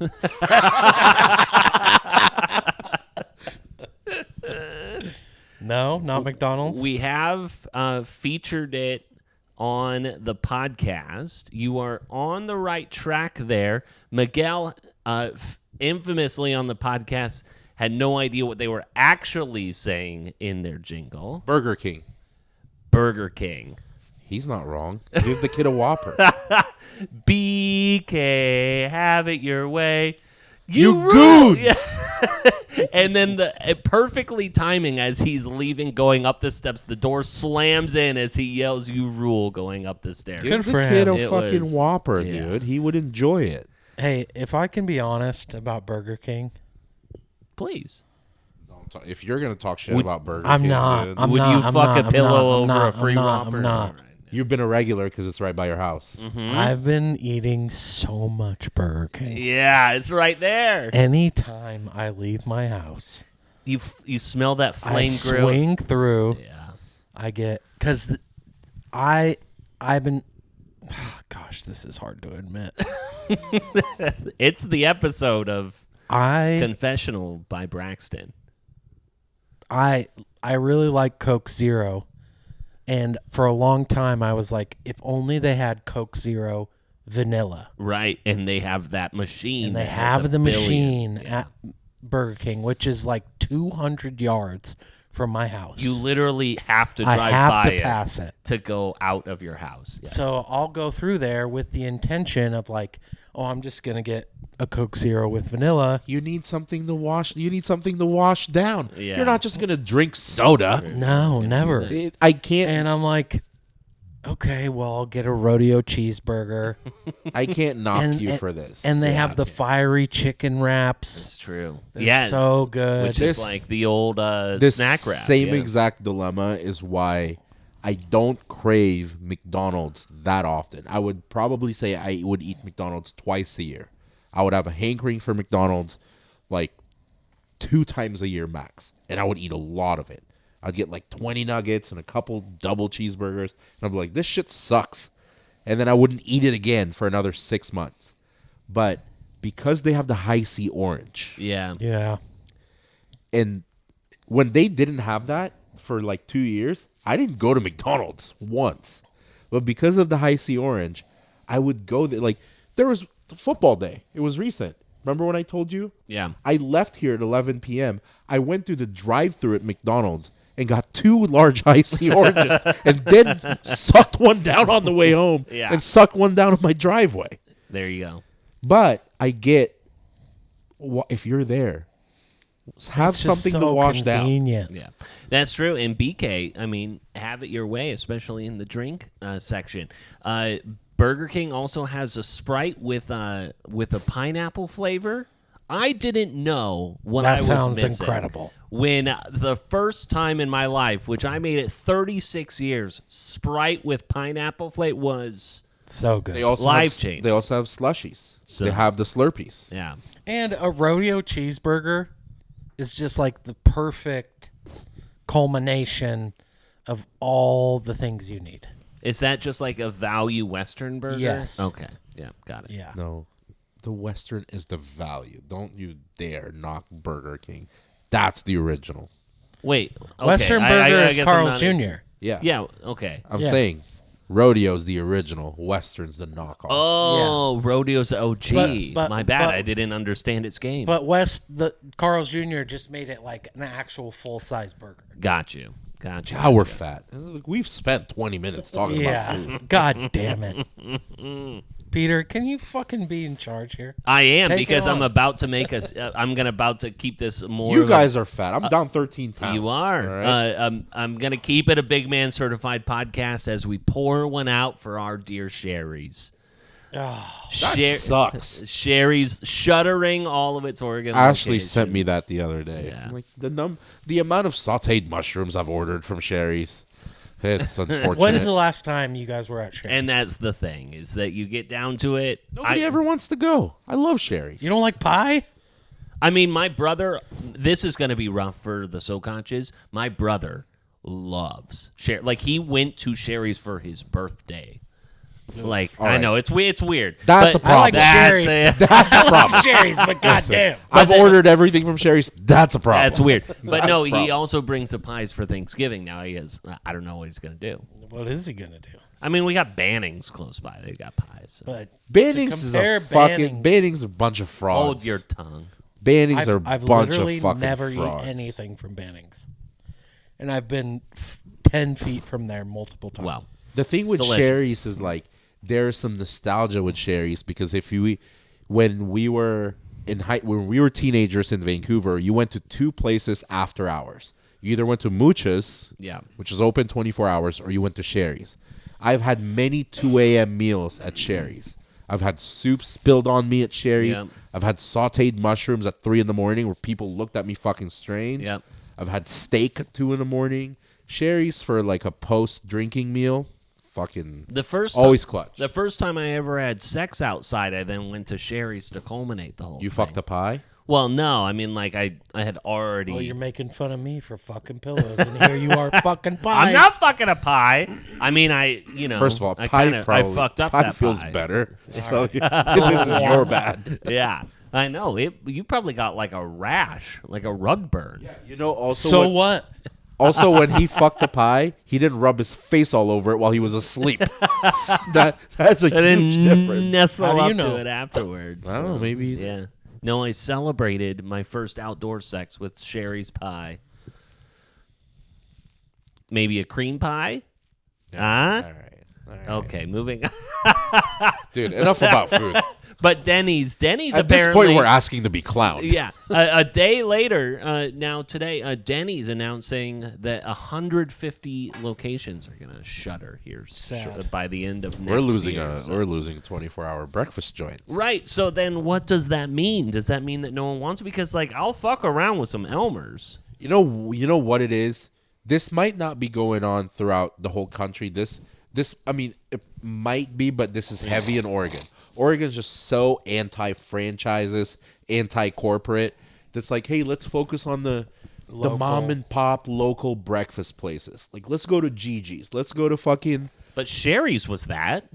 No, not McDonald's. We have featured it on the podcast. You are on the right track there. Miguel, infamously on the podcast, had no idea what they were actually saying in their jingle. Burger King. Burger King. He's not wrong. Give the kid a Whopper. BK, have it your way. You rule. goons! Yeah. And then perfectly timing as he's leaving, going up the steps, the door slams in as he yells, "You rule," going up the stairs. Give for the kid him. a It fucking was- Whopper, yeah. dude. He would enjoy it. Hey, if I can be honest about Burger King, Please. If you're gonna talk shit about Burger I'm King, not. dude, I'm Would not. you I'm fuck not, a I'm pillow not, over I'm a free not, Whopper? I'm not. you've been a regular because it's right by your house. I've been eating so much Burger King. Yeah, it's right there. Anytime I leave my house, You smell that I flame grill. swing through. Yeah. I get, because I've been. Gosh, this is hard to admit. It's the episode of I Confessional by Braxton. I really like Coke Zero, and for a long time I was like, if only they had Coke Zero vanilla. Right, and they have that machine. And they that has have a the billion. machine at Burger King, which is like 200 yards from my house. You literally have to I drive have by to pass it. to go out of your house. Yes. So I'll go through there with the intention of like, oh, I'm just going to get a Coke Zero with vanilla. You need something to wash. You need something to wash down. Yeah. You're not just gonna drink soda. No, never. I can't. And I'm like, okay, well, I'll get a rodeo cheeseburger. I can't knock you for this. And they have the fiery chicken wraps. it's true. They're Yeah, so good. which is This- like the old this snack wrap. same yeah. exact dilemma is why I don't crave McDonald's that often. I would probably say I would eat McDonald's twice a year. I would have a hankering for McDonald's like 2 times a year max, and I would eat a lot of it. I'd get like 20 nuggets and a couple double cheeseburgers, and I'd be like, this shit sucks. And then I wouldn't eat it again for another 6 months. But because they have the high C orange, Yeah. Yeah. and when they didn't have that for like 2 years, I didn't go to McDonald's once. But because of the high C orange, I would go there. Like, there was football day. It was recent. Remember when I told you? Yeah. I left here at 11 p.m. I went through the drive-thru at McDonald's and got 2 large high C oranges and then sucked one down on the way home Yeah. and sucked one down on my driveway. There you go. But I get, if you're there, have It's just something to so wash down. convenient. Yeah, that's true. And BK, I mean, have it your way, especially in the drink section. Burger King also has a Sprite with a pineapple flavor. I didn't know what That I was sounds missing incredible. when the first time in my life, which I made it 36 years, Sprite with pineapple flavor was So good. They also Life-changing. They also have slushies. So- they have the Slurpees. yeah. And a rodeo cheeseburger is just like the perfect culmination of all the things you need. Is that just like a value Western burger? Yes. Okay. Yeah, got it. Yeah. No, the Western is the value. Don't you dare knock Burger King. That's the original. Wait. Okay. Western I burger is guess I'm Carl's not as- Jr. Yeah. Yeah. Okay. I'm Yeah. saying Rodeo's the original. Western's the knockoff. Oh, Rodeo's the OG. But- My bad. but- I didn't understand its game. But the Carl's Jr. just made it like an actual full-size burger. Got you. God, we're fat. We've spent 20 minutes talking about food. Yeah. God damn it. Peter, can you fucking be in charge here? I am Take it because I'm on. about to make us. about to keep this more. You of guys are fat. I'm down 13 pounds. You are. all right? I'm gonna keep it a big man certified podcast as we pour one out for our dear Sherry's. That sucks. Sherry's shuttering all of its organ. Ashley sent me locations. that the other day. Yeah. I'm like the amount of sautéed mushrooms I've ordered from Sherry's. It's unfortunate. When is the last time you guys were at Sherry's? And that's the thing is that you get down to it. Nobody ever wants to go. I love Sherry's. You don't like pie? I mean, my brother. This is going to be rough for the so conscious. My brother loves Sherry. Like he went to Sherry's for his birthday. Like All I right. know it's weird. That's but a problem. I like Sherry's. That's a problem. Sherry's, but goddamn. I've ordered everything from Sherry's. That's a problem. That's weird. But That's no, a he problem. also brings the pies for Thanksgiving. Now he has. I don't know what he's going to do. What is he gonna do? I mean, we got Bannings close by. They got pies. So. But Bannings is compare a fucking Bannings- Bannings is a bunch of frauds. Hold your tongue. Bannings are a I've bunch literally of fucking never frauds. eaten anything from Bannings, and I've been 10 feet from there multiple times. Wow. The thing with delicious. Sherry's is like there's some nostalgia with Sherry's because when we were teenagers in Vancouver, you went to 2 places after hours. You either went to Mucha's, Yeah. which is open 24 hours, or you went to Sherry's. I've had many 2 a.m. meals at Sherry's. I've had soup spilled on me at Sherry's. Yep. I've had sautéed mushrooms at 3 in the morning where people looked at me fucking strange. Yep. I've had steak at 2 in the morning. Sherry's for like a post-drinking meal. Fucking The first always clutch. The first time I ever had sex outside, I then went to Sherry's to culminate the whole thing. You fucked a pie? Well, no, I mean, like, I had already... Well, you're making fun of me for fucking pillows, and here you are fucking pies. I'm not fucking a pie. I mean, First of all, I pie probably fucked up pie that feels pie. better. So this is your bad. Yeah, I know. You probably got like a rash, like a rug burn. You know, also So what? Also, when he fucked the pie, he didn't rub his face all over it while he was asleep. That's a huge difference. Nestle How do you up know? to it afterwards. I don't know, maybe. Yeah. No, I celebrated my first outdoor sex with Sherry's pie. Maybe a cream pie? Huh? All right. Okay, moving. Dude, enough about food. But Denney's At this apparently. point, we're asking to be clowned. Yeah. A day later, now today, Denney's announcing that 150 locations are going to shutter here by the end of next We're losing year. we're losing 24-hour breakfast joints. Right. So then what does that mean? Does that mean that no one wants it? Because, like, I'll fuck around with some Elmers. You know what it is? This might not be going on throughout the whole country. This I mean, it might be, but this is heavy in Oregon. Oregon's just so anti-franchises, anti-corporate. That's like, hey, let's focus on the mom and pop local breakfast places. Like, let's go to Gigi's. Let's go to fucking... But Sherry's was that.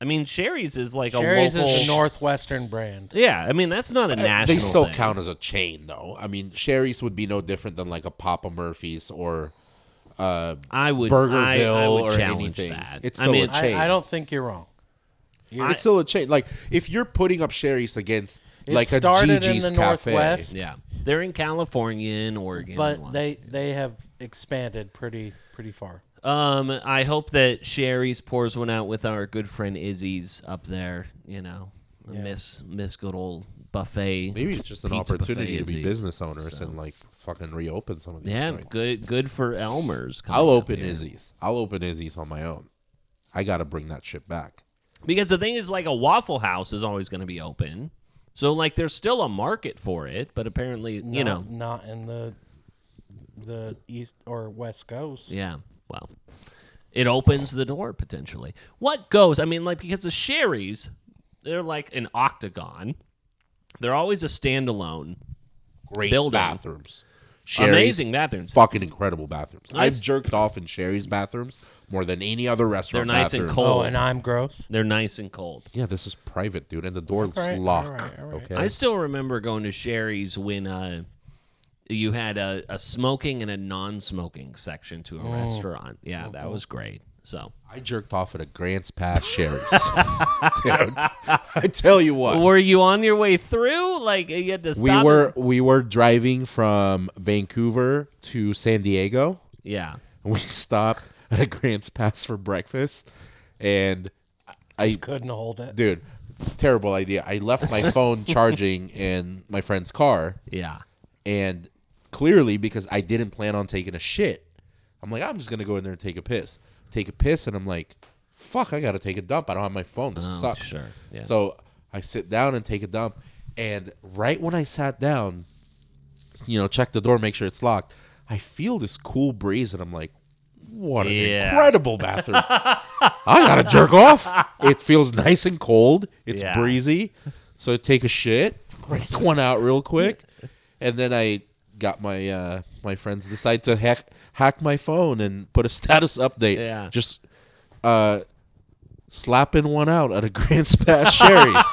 I mean, Sherry's is like Sherry's a local... is a Northwestern brand. Yeah, I mean, that's not a national They still thing. count as a chain, though. I mean, Sherry's would be no different than like a Papa Murphy's or I would Burgerville or challenge anything. that. It's It's still a chain. I don't think you're wrong. It's still a chain. Like, if you're putting up Sherry's against It like a started in Gigi's the Cafe, Northwest. Yeah, they're in California and Oregon, But and they have expanded pretty far. I hope that Sherry's pours one out with our good friend Izzy's up there. You know, Miss good old buffet. maybe it's just an pizza opportunity buffet to be Izzy's. business owners and like fucking reopen some of these Yeah, joints. good for Elmer's. coming I'll up open here. Izzy's. I'll open Izzy's on my own. I got to bring that shit back. Because the thing is, like, a Waffle House is always going to be open. So, like, there's still a market for it, but apparently, you know. Not in the East or West Coast. Yeah, well, it opens the door, potentially. What goes? I mean, like, because the Sherry's, they're like an octagon. They're always a standalone. Great Building. bathrooms. Amazing bathrooms. Fucking incredible bathrooms. Nice. I've jerked off in Sherry's bathrooms more than any other restaurant. They're nice and bathrooms. cold. Oh, and I'm gross. They're nice and cold. Yeah, this is private, dude, and the door's right, locked. all right. Okay. I still remember going to Sherry's when you had a smoking and a non-smoking section to a restaurant. Yeah, that was great. So, I jerked off at a Grants Pass Sherry's. Dude, I tell you what. were you on your way through? Like, you had to stop? We were driving from Vancouver to San Diego. Yeah. We stopped at a Grants Pass for breakfast, and I Couldn't hold it. dude, terrible idea. I left my phone charging in my friend's car, Yeah. and clearly because I didn't plan on taking a shit, I'm like, I'm just gonna go in there and take a piss, and I'm like, fuck, I gotta take a dump. I don't have my phone. This sucks. Sure. Yeah. So I sit down and take a dump, and right when I sat down, check the door, make sure it's locked. I feel this cool breeze, and I'm like, what an incredible bathroom. I gotta jerk off. It feels nice and cold. It's Yeah. breezy. So I take a shit, crank one out real quick, and then I got my my friends decide to hack my phone and put a status update. Yeah. Just slapping one out at a Grants Pass Sherry's.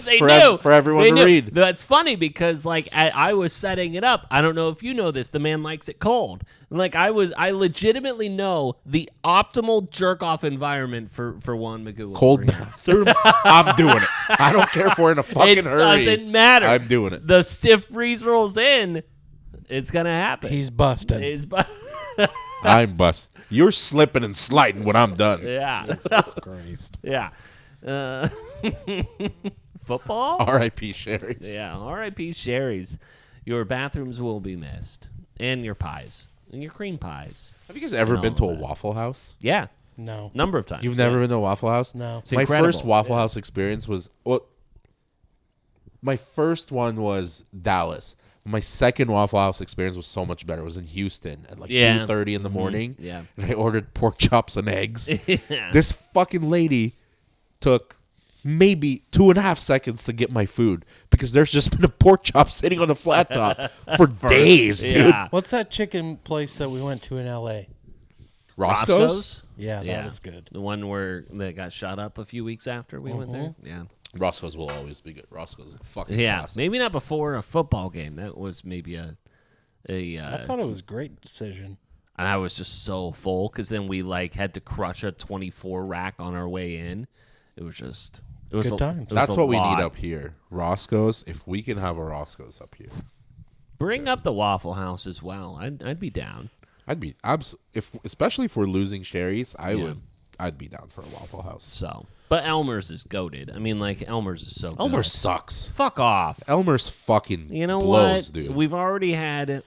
They for knew. for everyone They to knew. read. That's funny because, like, I was setting it up. I don't know if you know this. The man likes it cold. Like, I legitimately know the optimal jerk off environment for Juan Miguel. Cold bathroom. I'm doing it. I don't care if we're in a fucking It hurry. doesn't matter. I'm doing it. The stiff breeze rolls in. It's gonna happen. He's busted. I'm bust. You're slipping and sliding when I'm done. Yeah. Christ. Yeah. Football? R.I.P. Sherry's. Yeah. R.I.P. Sherry's. Your bathrooms will be missed. And your pies. And your cream pies. Have you guys ever And been all to of a that. Waffle House? Yeah. No. Number of times. You've never been to a Waffle House? No. It's My incredible. first Waffle House experience was my first one was Dallas. My second Waffle House experience was so much better. It was in Houston at like 2:30 in the morning. Yeah. And I ordered pork chops and eggs. Yeah. This fucking lady took maybe 2.5 seconds to get my food because there's just been a pork chop sitting on a flat top for days, dude. Yeah. What's that chicken place that we went to in L.A.? Roscoe's? Yeah, that was good. The one that got shot up a few weeks after we went there. Yeah. Roscoe's will always be good. Roscoe's a fucking Yeah. classic. Maybe not before a football game. That was maybe I thought it was a great decision. and I was just so full because then we like had to crush a 24 rack on our way in. It was Good a, times. it was That's a what we lot. need up here. Roscoe's. If we can have a Roscoe's up here, Bring up the Waffle House as well. I'd be down. I'd be especially if we're losing Sherry's, I'd be down for a Waffle House. So, but Elmer's is goated. I mean, like Elmer's is so. Elmer's good. sucks. Fuck off. Elmer's fucking You know blows, what? dude. We've already had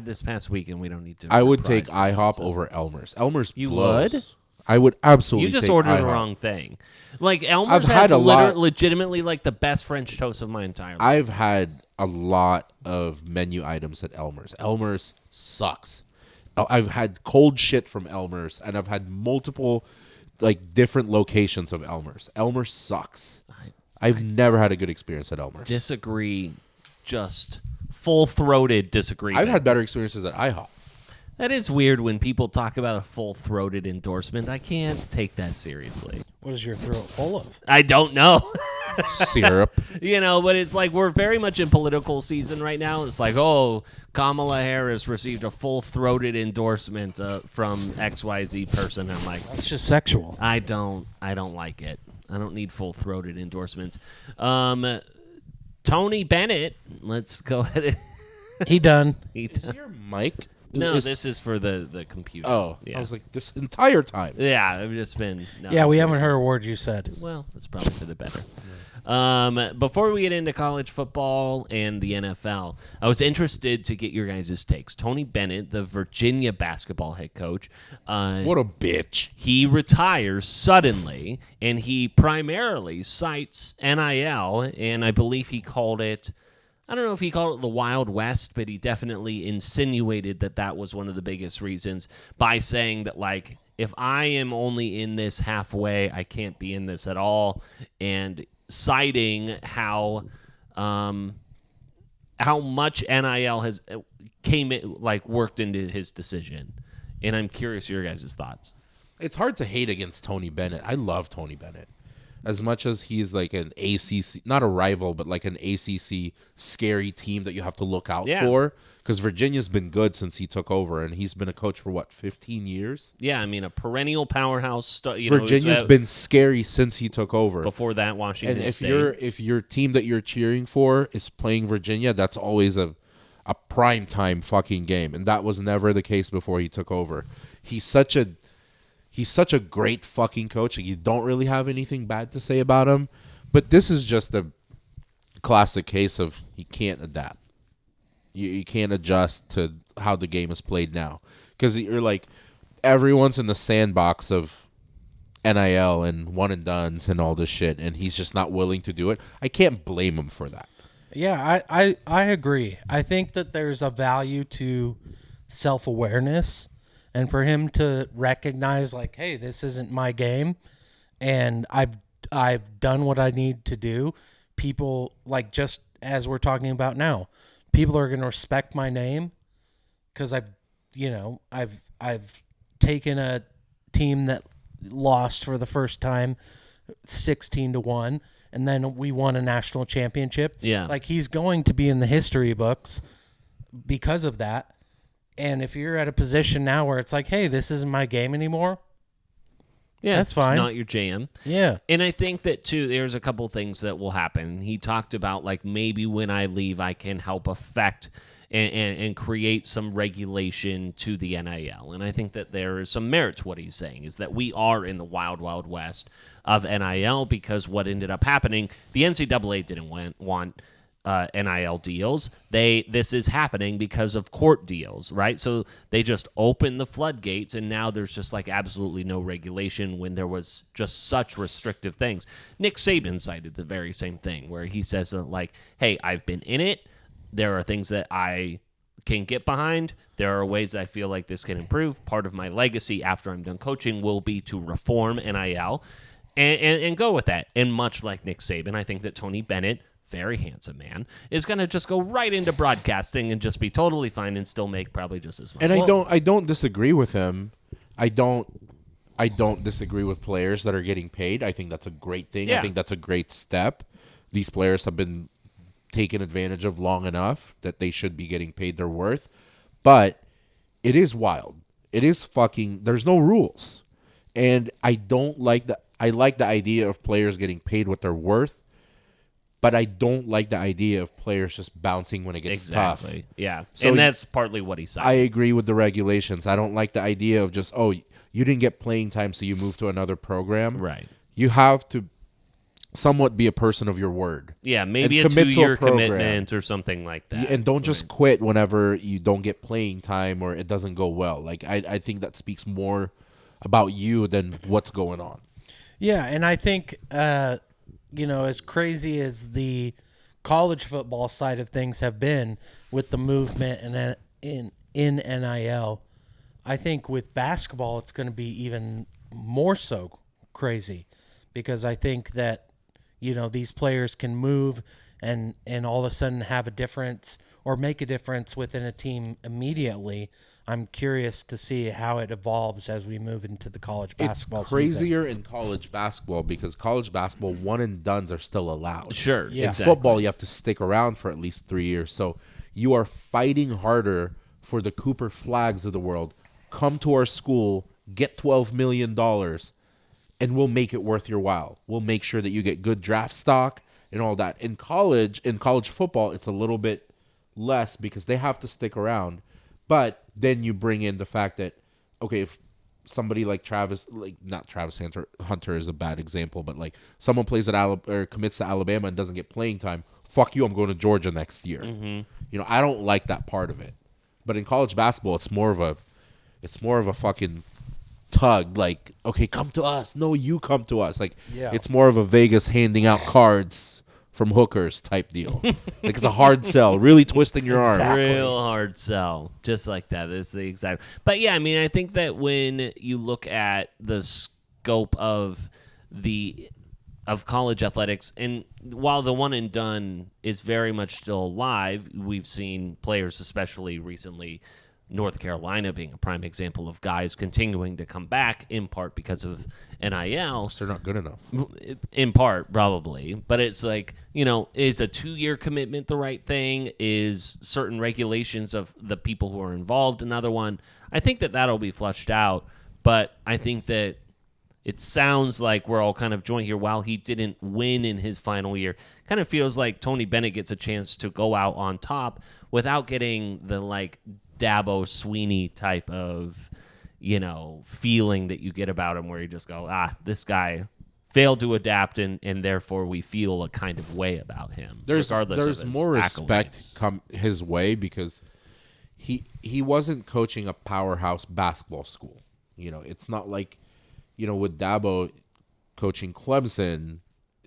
this past weekend. We don't need to. I would take reprise that, IHOP so. over Elmer's. Elmer's You blows. would? I would absolutely. You just take ordered the IHOP. wrong thing. Like Elmer's I've had has a lot- legitimately like the best French toast of my entire life. I've had a lot of menu items at Elmer's. Elmer's sucks. I've had cold shit from Elmer's, and I've had multiple, like, different locations of Elmer's. Elmer's sucks. I've never had a good experience at Elmer's. Disagree, just full-throated disagree. I've had better experiences at IHOP. That is weird when people talk about a full-throated endorsement. I can't take that seriously. What is your throat full of? I don't know. Syrup. But it's like we're very much in political season right now. It's like, oh, Kamala Harris received a full-throated endorsement from XYZ person. I'm like, It's just sexual. I don't like it. I don't need full-throated endorsements. Tony Bennett, let's go ahead. He done. Is your mic? No, this is for the computer. Oh, yeah. I was like, this entire time. Yeah, I've just been. No, Yeah, it's we for- haven't heard a word you said. Well, that's probably for the better. Before we get into college football and the NFL, I was interested to get your guys' takes. Tony Bennett, the Virginia basketball head coach, What a bitch. he retires suddenly, and he primarily cites NIL, and I believe he called it. I don't know if he called it the Wild West, but he definitely insinuated that was one of the biggest reasons by saying that, like, if I am only in this halfway, I can't be in this at all, and citing how much NIL has worked into his decision. And I'm curious your guys' thoughts. It's hard to hate against Tony Bennett. I love Tony Bennett. As much as he's like an ACC, not a rival, but like an ACC scary team that you have to look out for. Because Virginia's been good since he took over, and he's been a coach for, 15 years? Yeah, I mean, a perennial powerhouse. Virginia's been scary since he took over. Before that, Washington And State. if your team that you're cheering for is playing Virginia, that's always a prime time fucking game, and that was never the case before he took over. He's such a great fucking coach. You don't really have anything bad to say about him, but this is just a classic case of he can't adapt. You can't adjust to how the game is played now because you're like everyone's in the sandbox of NIL and one and dones and all this shit, and he's just not willing to do it. I can't blame him for that. Yeah, I agree. I think that there's a value to self-awareness, and for him to recognize, like, hey, this isn't my game, and I've done what I need to do. People, like, just as we're talking about now, people are going to respect my name because I've taken a team that lost for the first time 16-1, and then we won a national championship. Yeah. Like, he's going to be in the history books because of that. And if you're at a position now where it's like, hey, this isn't my game anymore, yeah, that's fine. It's not your jam. yeah. And I think that, too, there's a couple things that will happen. He talked about, like, maybe when I leave, I can help affect and create some regulation to the NIL. And I think that there is some merit to what he's saying, is that we are in the wild, wild west of NIL because what ended up happening, the NCAA didn't want NIL deals. This is happening because of court deals, right? So they just opened the floodgates, and now there's just like absolutely no regulation when there was just such restrictive things. Nick Saban cited the very same thing, where he says like, hey, I've been in it. There are things that I can get behind. There are ways I feel like this can improve. Part of my legacy after I'm done coaching will be to reform NIL. and go with that. And much like Nick Saban, I think that Tony Bennett, very handsome man, is going to just go right into broadcasting and just be totally fine and still make probably just as much. And I don't disagree with him. I don't disagree with players that are getting paid. I think that's a great thing. Yeah. I think that's a great step. These players have been taken advantage of long enough that they should be getting paid their worth. But it is wild. It is fucking, there's no rules. And I don't like I like the idea of players getting paid what they're worth, but I don't like the idea of players just bouncing when it gets tough. Yeah. So and that's partly what he said. I agree with the regulations. I don't like the idea of just, you didn't get playing time, so you move to another program. Right. You have to somewhat be a person of your word. Yeah, maybe and a commit to 2-year program. commitment or something like that. And don't just quit whenever you don't get playing time or it doesn't go well. Like I think that speaks more about you than what's going on. Yeah, and I think, as crazy as the college football side of things have been with the movement and in NIL, I think with basketball it's going to be even more so crazy because I think that, these players can move and all of a sudden have a difference or make a difference within a team immediately. I'm curious to see how it evolves as we move into the college basketball It's crazier season. in college basketball because college basketball one and dones are still allowed. Sure. Yeah. In football, you have to stick around for at least 3 years. So you are fighting harder for the Cooper Flags of the world. Come to our school, get $12 million, and we'll make it worth your while. We'll make sure that you get good draft stock and all that. In college football, it's a little bit less because they have to stick around. But then you bring in the fact that, okay, if somebody like not Travis Hunter is a bad example, but like someone plays at or commits to Alabama and doesn't get playing time, fuck you, I'm going to Georgia next year. Mm-hmm. I don't like that part of it. But in college basketball, it's more of a fucking tug. Like, okay, come to us. No, you come to us. Like, It's more of a Vegas handing out cards from hookers type deal. Like it's a hard sell, really twisting your arm. Real hard sell, just like that. Is the exact. But yeah, I mean, I think that when you look at the scope of college athletics, and while the one and done is very much still alive, we've seen players, especially recently, North Carolina being a prime example of guys continuing to come back in part because of NIL. They're not good enough. In part, probably. But it's like, is a 2-year commitment the right thing? Is certain regulations of the people who are involved another one? I think that that'll be flushed out. But I think that it sounds like we're all kind of joined here. While he didn't win in his final year, kind of feels like Tony Bennett gets a chance to go out on top without getting the, Dabo Sweeney type of, feeling that you get about him where you just go, this guy failed to adapt and therefore we feel a kind of way about him. There's regardless of his more respect accolades. come his way because he wasn't coaching a powerhouse basketball school. It's not like, with Dabo coaching Clemson,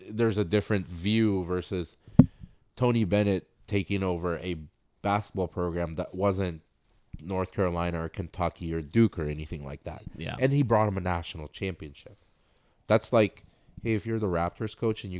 there's a different view versus Tony Bennett taking over a basketball program that wasn't North Carolina or Kentucky or Duke or anything like that. Yeah. And he brought him a national championship. That's like, hey, if you're the Raptors coach and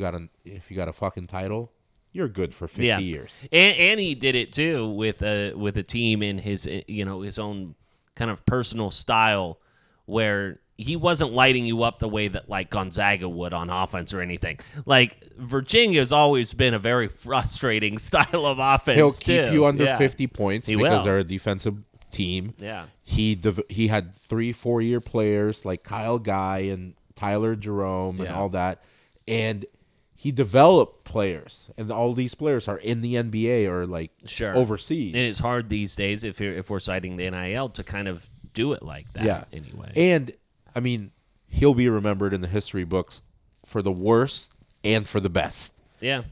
if you got a fucking title, you're good for 50 years. And he did it too with a team in his his own kind of personal style where he wasn't lighting you up the way that like Gonzaga would on offense or anything. Like Virginia's always been a very frustrating style of offense. He'll keep you under 50 50 points because they're a defensive team. Yeah. He had 3-4 year players like Kyle Guy and Tyler Jerome and all that. And he developed players, and all these players are in the NBA or overseas. And it's hard these days if we're citing the NIL to kind of do it like that anyway. And I mean, he'll be remembered in the history books for the worst and for the best. Yeah.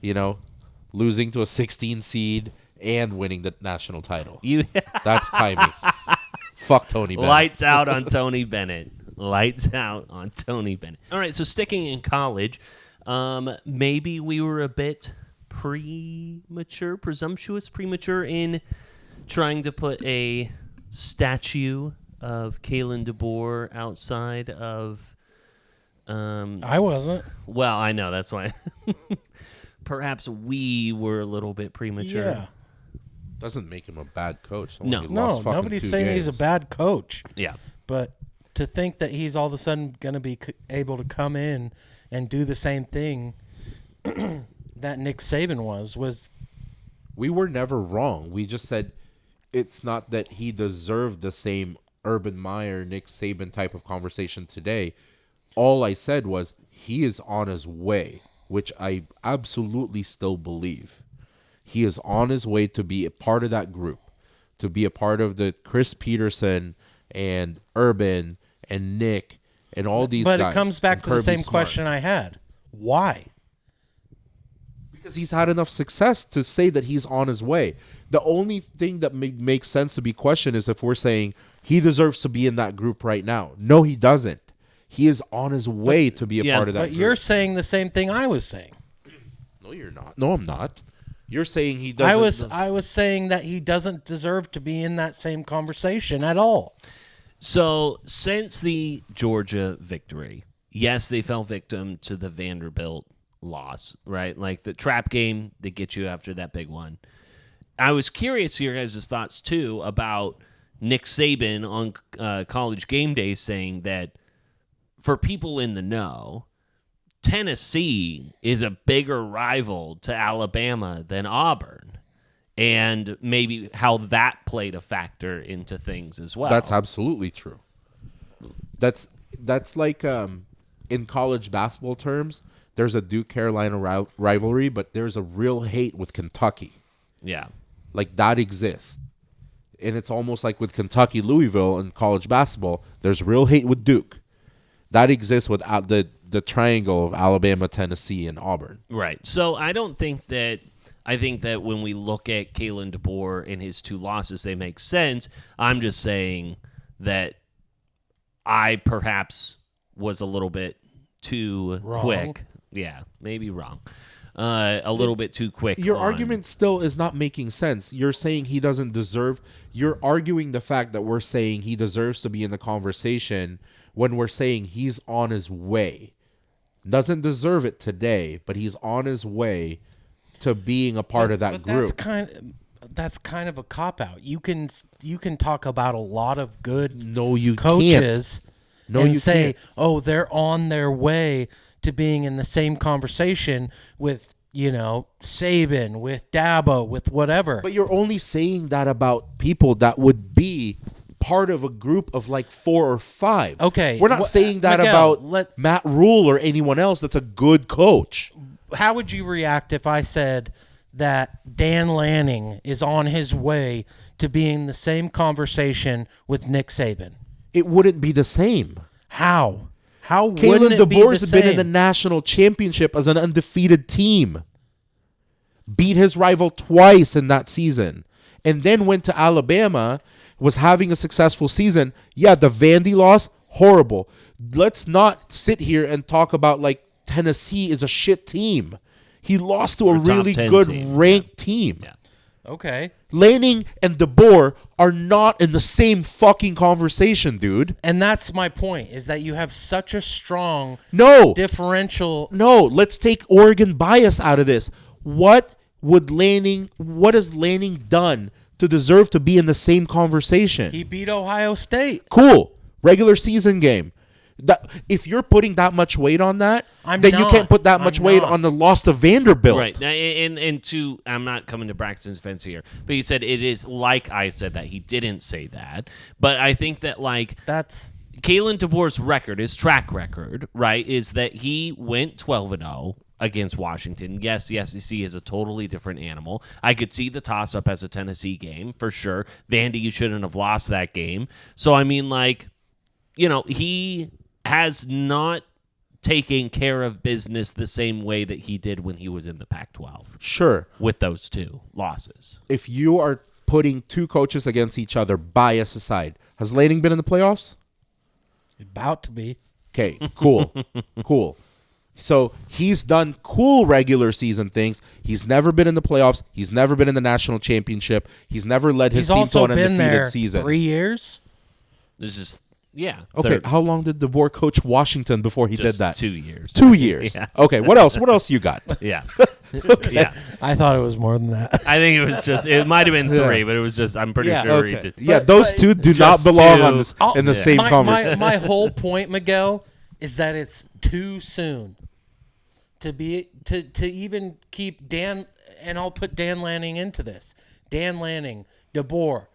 Losing to a 16 seed and winning the national title. That's timing. Fuck Tony Bennett. Lights out on Tony Bennett. Lights out on Tony Bennett. All right, so sticking in college, maybe we were a bit premature in trying to put a statue of Kalen DeBoer outside of I wasn't. Well, I know that's why. Perhaps we were a little bit premature. Yeah. Doesn't make him a bad coach. No. He lost fucking Nobody's 2 saying he's a games. bad coach. Yeah. But to think that he's all of a sudden going to be able to come in and do the same thing that Nick Saban was. We were never wrong. We just said it's not that he deserved the same Urban Meyer, Nick Saban type of conversation today. All I said was he is on his way, which I absolutely still believe. He is on his way to be a part of that group, to be a part of the Chris Peterson and Urban and Nick and all these guys. But it comes back and to the Kirby same Smart. question I had. Why? Because he's had enough success to say that he's on his way. The only thing that makes sense to be questioned is if we're saying he deserves to be in that group right now. No, he doesn't. He is on his way to be a part of that But group. you're saying the same thing I was saying. No, you're not. No, I'm not. You're saying he doesn't. I was saying that he doesn't deserve to be in that same conversation at all. So since the Georgia victory, yes, they fell victim to the Vanderbilt loss, right? Like the trap game that gets you after that big one. I was curious to your guys' thoughts, too, about Nick Saban on College Game Day saying that for people in the know, Tennessee is a bigger rival to Alabama than Auburn, and maybe how that played a factor into things as well. That's absolutely true. That's like in college basketball terms, there's a Duke-Carolina rivalry, but there's a real hate with Kentucky. Yeah. Like that exists. And it's almost like with Kentucky, Louisville in college basketball, there's real hate with Duke. That exists with the triangle of Alabama, Tennessee, and Auburn. Right. So I think that when we look at Kalen DeBoer and his 2 losses, they make sense. I'm just saying that I perhaps was a little bit too quick. Yeah, maybe wrong. A little bit too quick. Your argument still is not making sense. You're saying he doesn't deserve. You're arguing the fact that we're saying he deserves to be in the conversation when we're saying he's on his way. Doesn't deserve it today, but he's on his way to being a part of that group. That's kind of a cop out. You can talk about a lot of good you coaches can't. No, and you say, can't. oh, they're on their way to being in the same conversation with, Saban, with Dabo, with whatever. But you're only saying that about people that would be part of a group of like 4 or 5. Okay, We're not saying that Miguel, about Matt Rule or anyone else that's a good coach. How would you react if I said that Dan Lanning is on his way to being in the same conversation with Nick Saban? It wouldn't be the same. How? How wouldn't Kalen it be the DeBoer's been in the same? national championship as an undefeated team. Beat his rival twice in that season. And then went to Alabama, was having a successful season. Yeah, the Vandy loss, horrible. Let's not sit here and talk about like Tennessee is a shit team. He lost to a really good ranked team. Yeah. Okay. Lanning and DeBoer are not in the same fucking conversation, dude. And that's my point, is that you have such a strong No. differential. No, let's take Oregon bias out of this. What has Lanning done to deserve to be in the same conversation? He beat Ohio State. Cool. Regular season game. If you're putting that much weight on that, then you can't put that much weight on the loss to Vanderbilt. Right. And I'm not coming to Braxton's fence here, but he said it is like I said that. He didn't say that. But I think that That's Kalen DeBoer's record, his track record, right, is that he went 12-0 against Washington. Yes, the SEC is a totally different animal. I could see the toss-up as a Tennessee game, for sure. Vandy, you shouldn't have lost that game. So, I mean, he has not taken care of business the same way that he did when he was in the Pac-12. Sure. With those 2 losses. If you are putting 2 coaches against each other, bias aside, has Lanning been in the playoffs? about to be. Okay, cool. Cool. So he's done cool regular season things. He's never been in the playoffs. He's never been in the national championship. He's never led his team to an undefeated season. 3 years. This is Yeah. Okay, third. how long did DeBoer coach Washington before he did Just that? 2 years. 2 years. Yeah. Okay, what else? What else you got? Yeah. Yeah. I thought it was more than that. I think it was just, it might have been Yeah. 3, but it was just, I'm pretty Yeah. sure he Okay. did. Yeah, those two do not just belong two- on this, in the same conversation. My whole point, Miguel, is that it's too soon to even keep Dan, and I'll put Dan Lanning into this. Dan Lanning, DeBoer,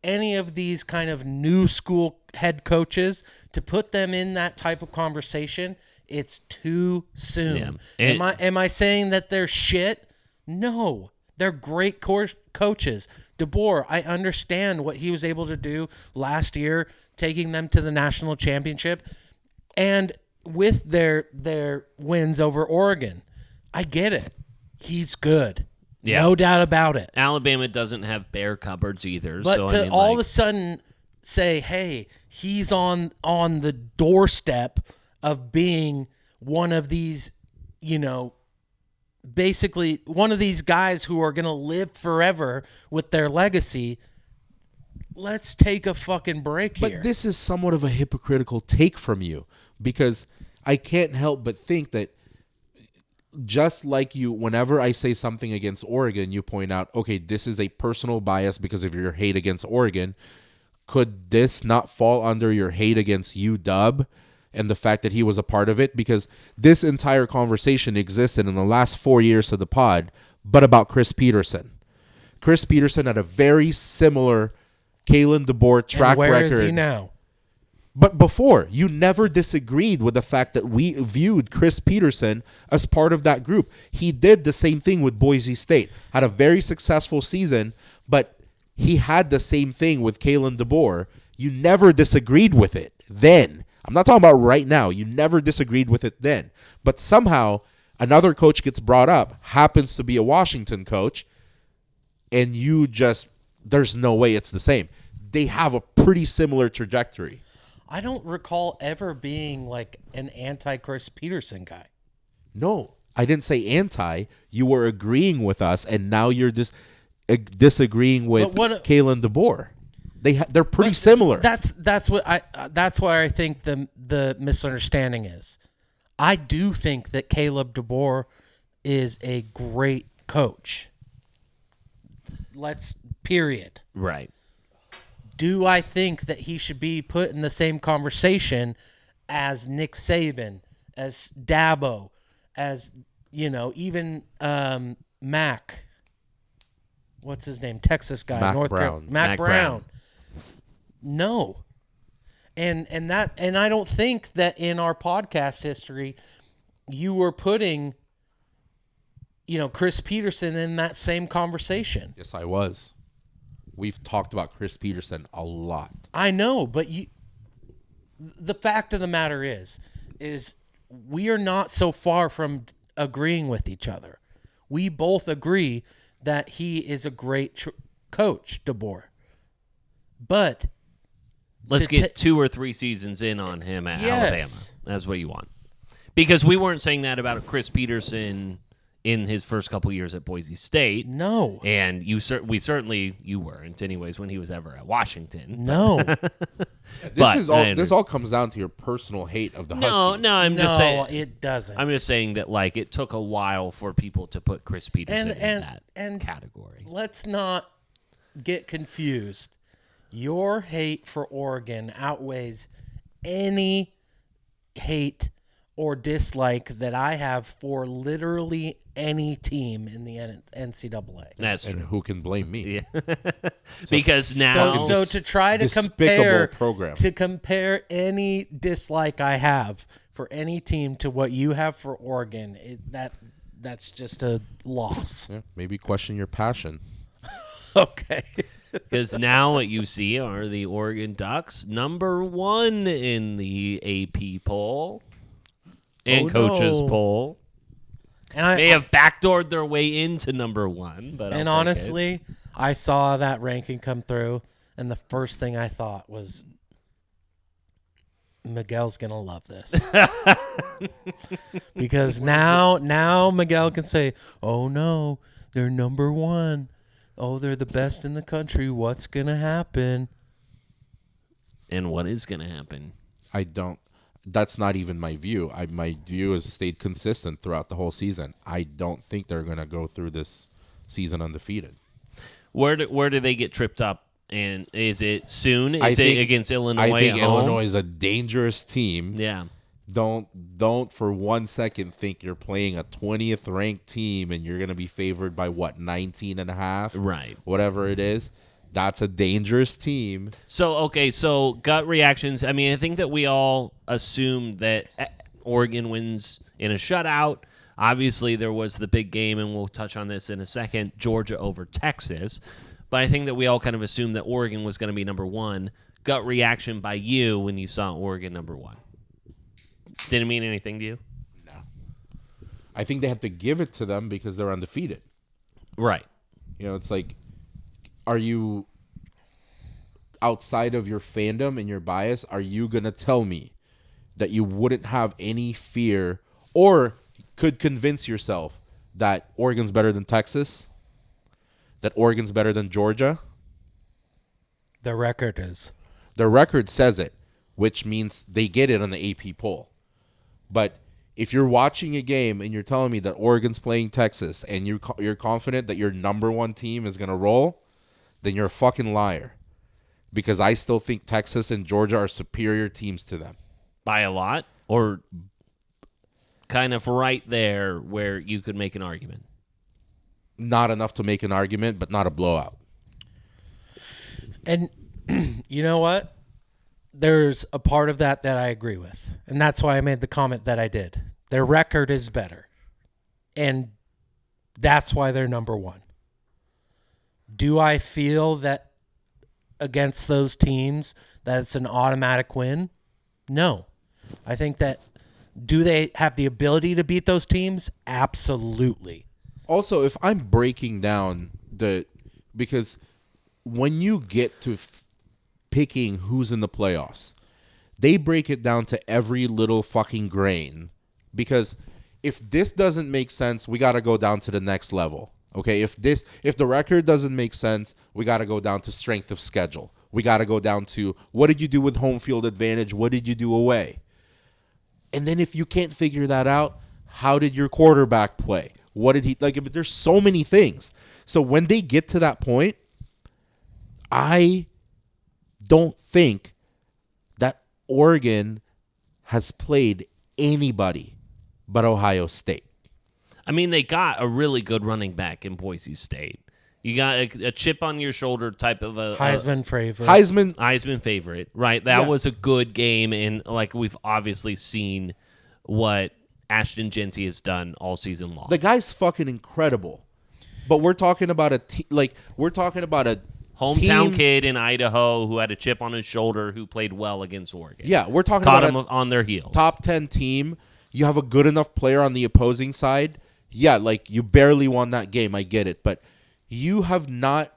any of these kind of new school head coaches, to put them in that type of conversation, it's too soon. Yeah. Am I saying that they're shit? No. They're great coaches. DeBoer, I understand what he was able to do last year, taking them to the national championship, and with their wins over Oregon. I get it. He's good. Yeah. No doubt about it. Alabama doesn't have bear cupboards either. But so, to I mean, all of a sudden say, hey, he's on the doorstep of being one of these, basically one of these guys who are going to live forever with their legacy, let's take a fucking break here. But this is somewhat of a hypocritical take from you, because I can't help but think that just like you, whenever I say something against Oregon, you point out, okay, this is a personal bias because of your hate against Oregon. Could this not fall under your hate against UW and the fact that he was a part of it? Because this entire conversation existed in the last 4 years of the pod, but about Chris Peterson. Chris Peterson had a very similar Kalen DeBoer track and where record. is he now? But before, you never disagreed with the fact that we viewed Chris Peterson as part of that group. He did the same thing with Boise State. Had a very successful season, but he had the same thing with Kalen DeBoer. You never disagreed with it then. I'm not talking about right now. You never disagreed with it then. But somehow, another coach gets brought up, happens to be a Washington coach, and you just, there's no way it's the same. They have a pretty similar trajectory. I don't recall ever being like an anti-Chris Peterson guy. No, I didn't say anti. You were agreeing with us, and now you're disagreeing with Kalen DeBoer. They're pretty similar. That's why I think the misunderstanding is. I do think that Caleb DeBoer is a great coach. Period. Right. Do I think that he should be put in the same conversation as Nick Saban, as Dabo, as, even Mac? What's his name? Texas guy. Mac Brown. Mac Brown. No. And I don't think that in our podcast history you were putting, Chris Peterson in that same conversation. Yes, I was. We've talked about Chris Peterson a lot. I know, but the fact of the matter is we are not so far from agreeing with each other. We both agree that he is a great coach, DeBoer. But let's get 2 or 3 seasons in on him at Yes. Alabama. That's what you want. Because we weren't saying that about Chris Peterson in his first couple years at Boise State. No. And you weren't anyways when he was ever at Washington. No. This all comes down to your personal hate of the Huskies. No, I'm just saying it doesn't. I'm just saying that it took a while for people to put Chris Peterson in that category. Let's not get confused. Your hate for Oregon outweighs any hate or dislike that I have for literally any team in the NCAA. That's And true. who can blame me? Yeah. Because now So to try to Despicable program. compare any dislike I have for any team to what you have for Oregon, that's just a loss. Yeah, maybe question your passion. Okay. Because now what you see are the Oregon Ducks, number 1 in the AP poll and coaches poll. And They have backdoored their way into number 1. But and honestly, I saw that ranking come through, and the first thing I thought was, Miguel's gonna love this. Because now Miguel can say, oh no, they're number 1. Oh, they're the best in the country. What's gonna happen? And what is going to happen? I don't. That's not even my view. My view has stayed consistent throughout the whole season. I don't think they're going to go through this season undefeated. Where do they get tripped up? And is it soon? I Is think- it against Illinois? I think at home? Illinois is a dangerous team. Yeah. Don't for 1 second think you're playing a 20th ranked team and you're going to be favored by 19 and a half, Right. whatever it is. That's a dangerous team. So gut reactions. I mean, I think that we all assume that Oregon wins in a shutout. Obviously, there was the big game, and we'll touch on this in a second, Georgia over Texas. But I think that we all kind of assumed that Oregon was going to be number one. Gut reaction by you when you saw Oregon number one. Didn't mean anything to you? I think they have to give it to them because they're undefeated. Right. You know, it's like, are you outside of your fandom and your bias? Are you going to tell me that you wouldn't have any fear or could convince yourself that Oregon's better than Texas? That Oregon's better than Georgia? The record is. The record says it, which means they get it on the AP poll. But if you're watching a game and you're telling me that Oregon's playing Texas and you're confident that your number one team is going to roll, then you're a fucking liar. Because I still think Texas and Georgia are superior teams to them. By a lot? Or kind of right there where you could make an argument? Not enough to make an argument, but not a blowout. And you know what? There's a part of that I agree with. And that's why I made the comment that I did. Their record is better. And that's why they're number one. Do I feel that against those teams that it's an automatic win? No. I think that, do they have the ability to beat those teams? Absolutely. Also, if I'm breaking down because when you get to picking who's in the playoffs, they break it down to every little fucking grain. Because if this doesn't make sense, we got to go down to the next level. Okay, if the record doesn't make sense, we got to go down to strength of schedule. We got to go down to what did you do with home field advantage? What did you do away? And then if you can't figure that out, how did your quarterback play? What did he like? But there's so many things. So when they get to that point, I don't think that Oregon has played anybody but Ohio State. I mean, they got a really good running back in Boise State. You got a chip on your shoulder type of a Heisman favorite. Heisman favorite, right? That was a good game, and like we've obviously seen what Ashton Jeanty has done all season long. The guy's fucking incredible. But we're talking about a Hometown team. kid in Idaho who had a chip on his shoulder who played well against Oregon. Yeah, we're talking Caught about them on their heels. top 10 team. You have a good enough player on the opposing side. Yeah, like you barely won that game. I get it, but you've not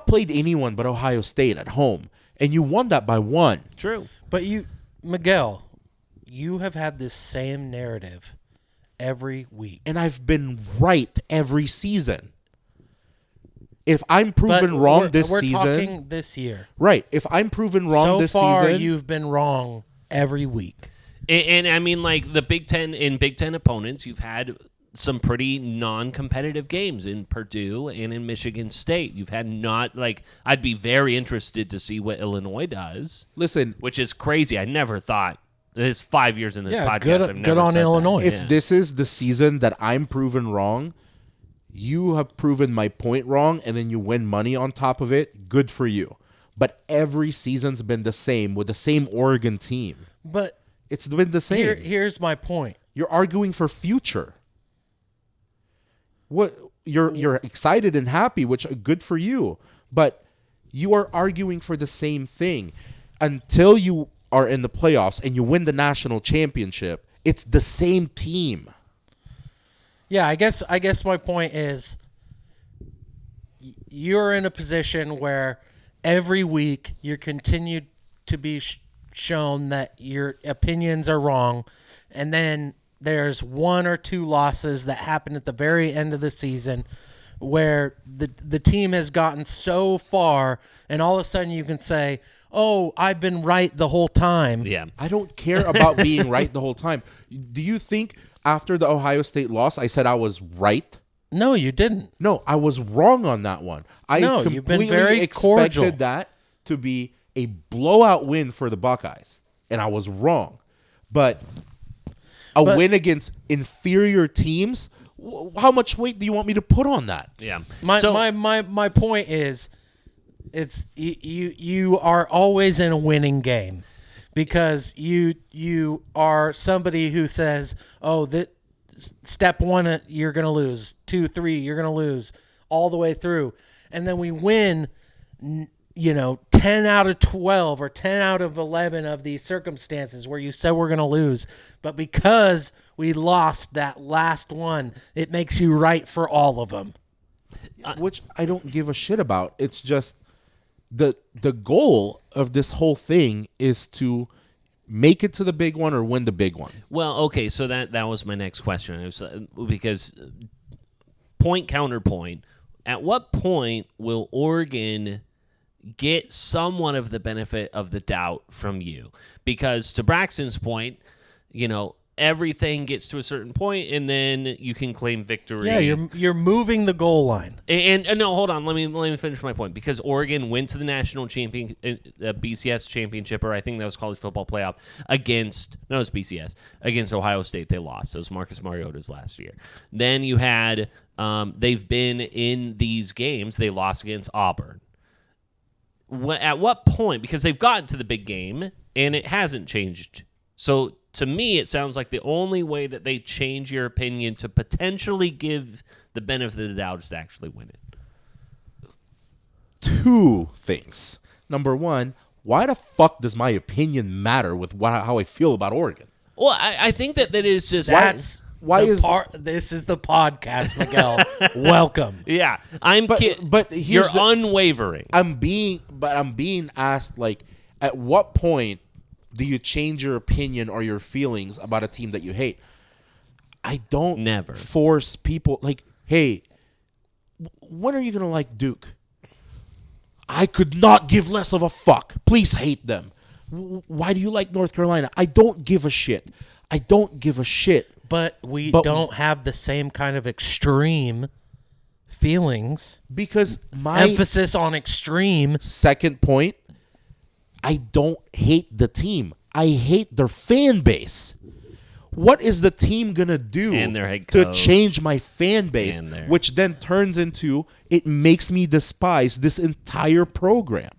played anyone but Ohio State at home, and you won that by 1. True. But Miguel, you have had this same narrative every week. And I've been right every season. If I'm proven wrong this season, we're talking this year. right? If I'm proven wrong this so far, season, you've been wrong every week. And I mean, like the Big Ten opponents, you've had some pretty non-competitive games in Purdue and in Michigan State. You've had I'd be very interested to see what Illinois does. listen. Which is crazy. I never thought. This 5 years in this podcast. Good, I've never good on said that. Illinois. If this is the season that I'm proven wrong, you have proven my point wrong, and then you win money on top of it. Good for you. But every season's been the same with the same Oregon team. But It's been the same. here's my point. You're arguing for future. What you're excited and happy, which good for you. But you are arguing for the same thing until you are in the playoffs and you win the national championship. It's the same team. Yeah, I guess my point is you're in a position where every week you're continued to be shown that your opinions are wrong, and then there's 1 or 2 losses that happen at the very end of the season where the team has gotten so far, and all of a sudden you can say, oh, I've been right the whole time. Yeah. I don't care about being right the whole time. Do you think after the Ohio State loss, I said I was right? No, you didn't. No, I was wrong on that one. I No, you've been completely very expected cordial. that to be a blowout win for the Buckeyes, and I was wrong. But a win against inferior teams, how much weight do you want me to put on that? Yeah. My point is, it's you are always in a winning game, because you are somebody who says, oh, that step 1 you're gonna lose, 2, 3 you're gonna lose, all the way through, and then we win, 10 out of 12 or 10 out of 11 of these circumstances where you said we're gonna lose, but because we lost that last one, it makes you right for all of them. Which I don't give a shit about. It's just the goal of this whole thing is to make it to the big one or win the big one. Well, okay, so that was my next question. It was, because point counterpoint, at what point will Oregon get somewhat of the benefit of the doubt from you? Because to Braxton's point, everything gets to a certain point, and then you can claim victory. Yeah, you're moving the goal line. And no, hold on. Let me finish my point. Because Oregon went to the national BCS championship, or I think that was college football playoff against BCS against Ohio State. They lost. It was Marcus Mariota's last year. Then you had they've been in these games. They lost against Auburn. At what point? Because they've gotten to the big game and it hasn't changed. So to me, it sounds like the only way that they change your opinion to potentially give the benefit of the doubt is to actually win it. 2 things. Number 1, why the fuck does my opinion matter with how I feel about Oregon? Well, I think that it is just This is the podcast, Miguel. Welcome. Yeah, but you're unwavering. I'm being asked, like, at what point do you change your opinion or your feelings about a team that you hate? I don't never force people, like, hey, when are you going to like Duke? I could not give less of a fuck. Please hate them. Why do you like North Carolina? I don't give a shit. I don't give a shit. But we don't have the same kind of extreme feelings. Because my emphasis on extreme. Second point, I don't hate the team. I hate their fan base. What is the team going to do to change my fan base, which then turns into it makes me despise this entire program?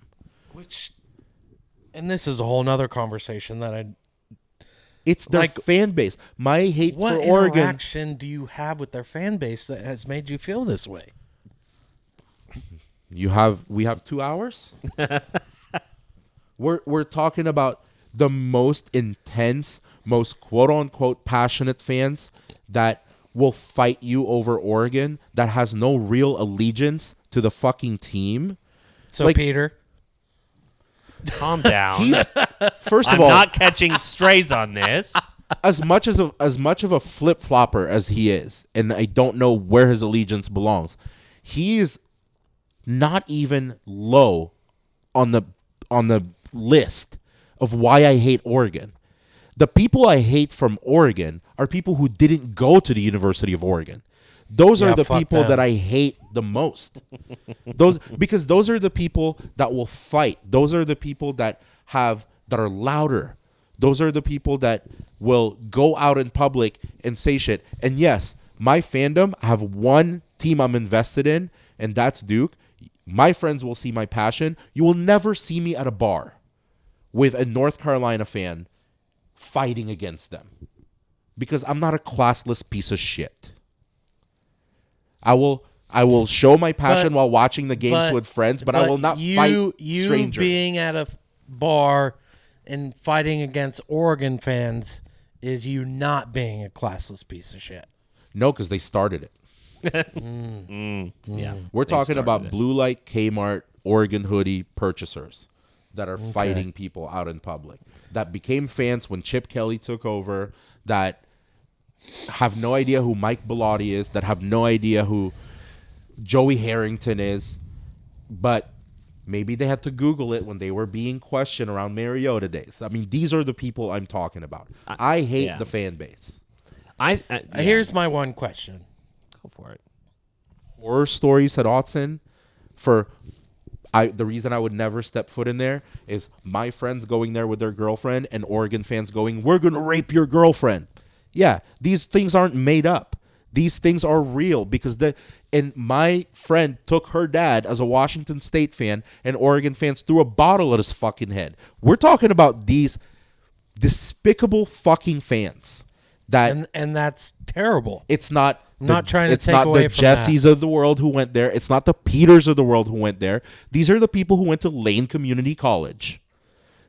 And this is a whole nother conversation that it's their fan base. My hate for Oregon. What interaction do you have with their fan base that has made you feel this way? We have 2 hours? We're talking about the most intense, most quote-unquote passionate fans that will fight you over Oregon, that has no real allegiance to the fucking team. So, like, Peter, calm down. First of I'm all, not catching strays on this. As much of a flip-flopper as he is, and I don't know where his allegiance belongs, he is not even low on the list of why I hate Oregon. The people I hate from Oregon are people who didn't go to the University of Oregon. Those are the people that I hate the most. Because those are the people that will fight. Those are the people that are louder. Those are the people that will go out in public and say shit. And yes, my fandom, I have one team I'm invested in, and that's Duke. My friends will see my passion. You will never see me at a bar with a North Carolina fan fighting against them, because I'm not a classless piece of shit. I will show my passion while watching the games with friends, but I will not fight strangers. You being at a bar and fighting against Oregon fans is you not being a classless piece of shit. No, because they started it. Yeah, we're talking about Blue Light, Kmart, Oregon hoodie purchasers that are fighting people out in public, that became fans when Chip Kelly took over, that have no idea who Mike Bellotti is, that have no idea who Joey Harrington is, but Maybe they had to Google it when they were being questioned around Mariota days. I mean, these are the people I'm talking about. I hate the fan base. Here's my one question. Go for it. Horror stories at Autzen the reason I would never step foot in there is my friends going there with their girlfriend and Oregon fans going, we're going to rape your girlfriend. Yeah, these things aren't made up. These things are real because my friend took her dad as a Washington State fan and Oregon fans threw a bottle at his fucking head. We're talking about these despicable fucking fans. And that's terrible. It's not. I'm not trying to it's take not away the from Jessies of the world who went there. It's not the Peters of the world who went there. These are the people who went to Lane Community College.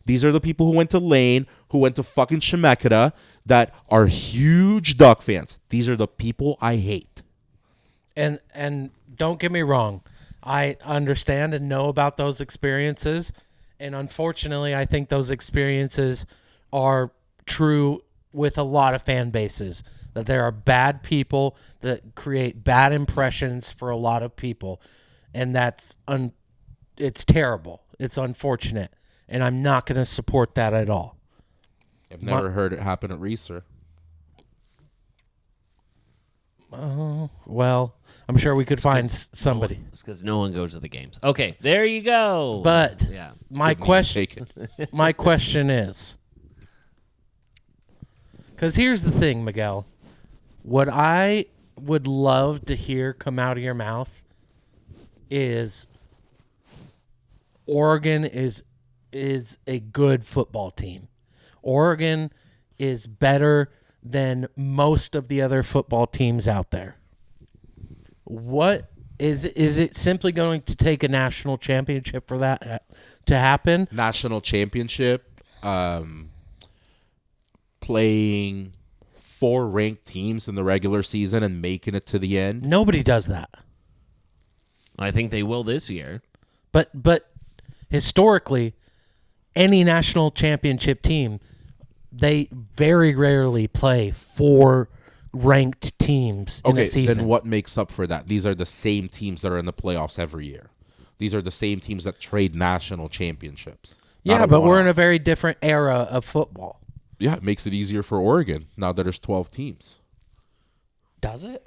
These are the people who went to Lane, who went to fucking Chemeketa, that are huge Duck fans. These are the people I hate. And don't get me wrong, I understand and know about those experiences, and unfortunately, I think those experiences are true with a lot of fan bases. That there are bad people that create bad impressions for a lot of people, and it's terrible. It's unfortunate, and I'm not going to support that at all. I've never heard it happen at Reeser. Well, I'm sure we could find somebody. It's because no one goes to the games. Okay, there you go. But yeah, my question is, because here's the thing, Miguel. What I would love to hear come out of your mouth is Oregon is a good football team. Oregon is better than most of the other football teams out there. What is it simply going to take a national championship for that to happen? National championship, playing 4 ranked teams in the regular season and making it to the end. Nobody does that. I think they will this year. But historically, any national championship team, they very rarely play 4 ranked teams in a season. Then what makes up for that? These are the same teams that are in the playoffs every year. These are the same teams that trade national championships. Yeah, but we're in a very different era of football. Yeah, it makes it easier for Oregon now that there's 12 teams. Does it?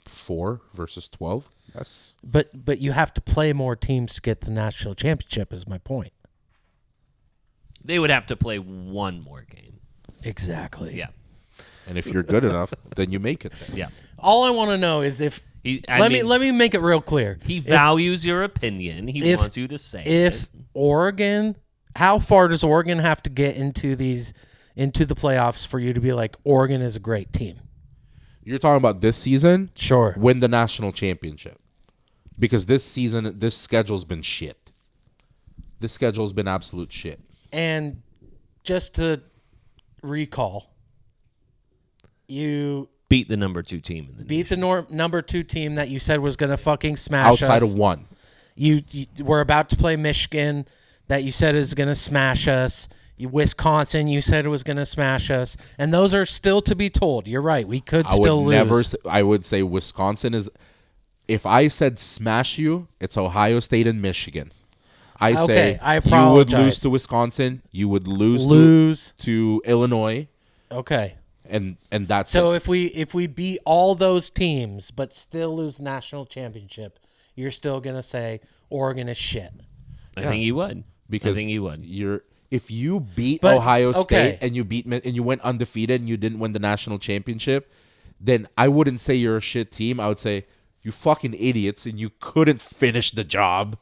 4 versus 12? Yes. But you have to play more teams to get the national championship is my point. They would have to play one more game. Exactly. Yeah. And if you're good enough, then you make it there. Yeah. All I want to know is if let me make it real clear. He values your opinion. He wants you to say it. Oregon, how far does Oregon have to get into the playoffs for you to be like Oregon is a great team? You're talking about this season? Sure. Win the national championship. Because this season, this schedule's been shit. This schedule's been absolute shit. And just to recall, you beat the number 2 team in the nation. The number 2 team that you said was going to fucking smash outside us. of one. You were about to play Michigan that you said is going to smash us. Wisconsin, you said it was going to smash us. And those are still to be told. You're right. We could still lose. I would say Wisconsin is... If I said smash you, it's Ohio State and Michigan. I apologize. You would lose to Wisconsin. You would lose to Illinois. Okay. And that's so it. If we beat all those teams but still lose the national championship, you're still gonna say Oregon is shit. I think you would. Because I think you would. If you beat Ohio State and you went undefeated and you didn't win the national championship, then I wouldn't say you're a shit team. I would say you fucking idiots and you couldn't finish the job.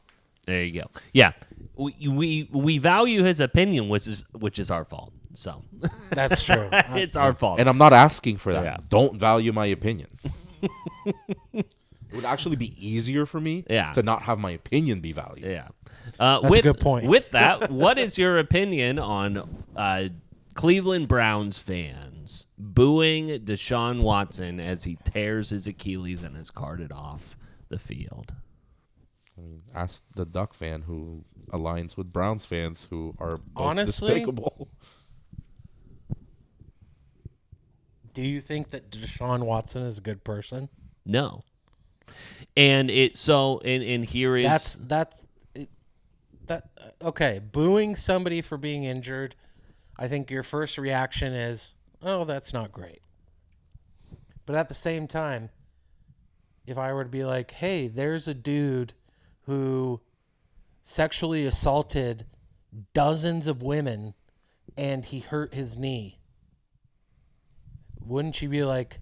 There you go. Yeah, we value his opinion, which is our fault. So that's true. It's our fault, and I'm not asking for that. Yeah. Don't value my opinion. It would actually be easier for me to not have my opinion be valued. Yeah, that's a good point. With that, what is your opinion on Cleveland Browns fans booing Deshaun Watson as he tears his Achilles and is carted off the field? I mean, ask the Duck fan who aligns with Browns fans who are both honestly despicable. Do you think that Deshaun Watson is a good person? No. And here is okay. Booing somebody for being injured, I think your first reaction is, oh, that's not great. But at the same time, if I were to be like, hey, there's a dude who sexually assaulted dozens of women and he hurt his knee, wouldn't you be like,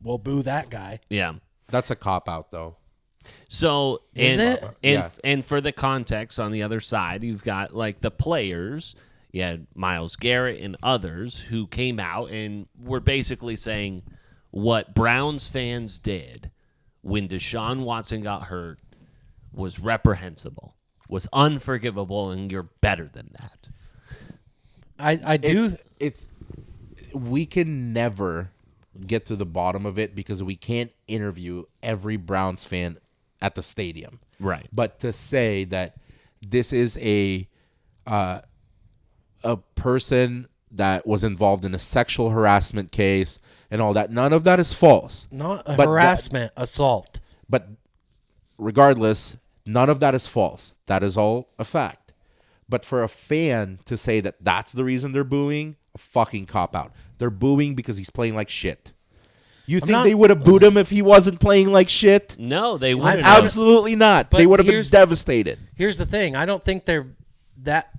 well, boo that guy? Yeah. That's a cop-out, though. So, Is it? And for the context on the other side, you've got like the players, you had Myles Garrett and others who came out and were basically saying what Browns fans did when Deshaun Watson got hurt was reprehensible, was unforgivable, and you're better than that. I do. We can never get to the bottom of it because we can't interview every Browns fan at the stadium. Right. But to say that this is a person that was involved in a sexual harassment case and all that, none of that is false. Not a But harassment, assault. But regardless, none of that is false. That is all a fact. But for a fan to say that that's the reason they're booing, a fucking cop-out. They're booing because he's playing like shit. You think they would have booed him if he wasn't playing like shit? No, they wouldn't. Absolutely not. But They would have been devastated. Here's the thing. I don't think they're that.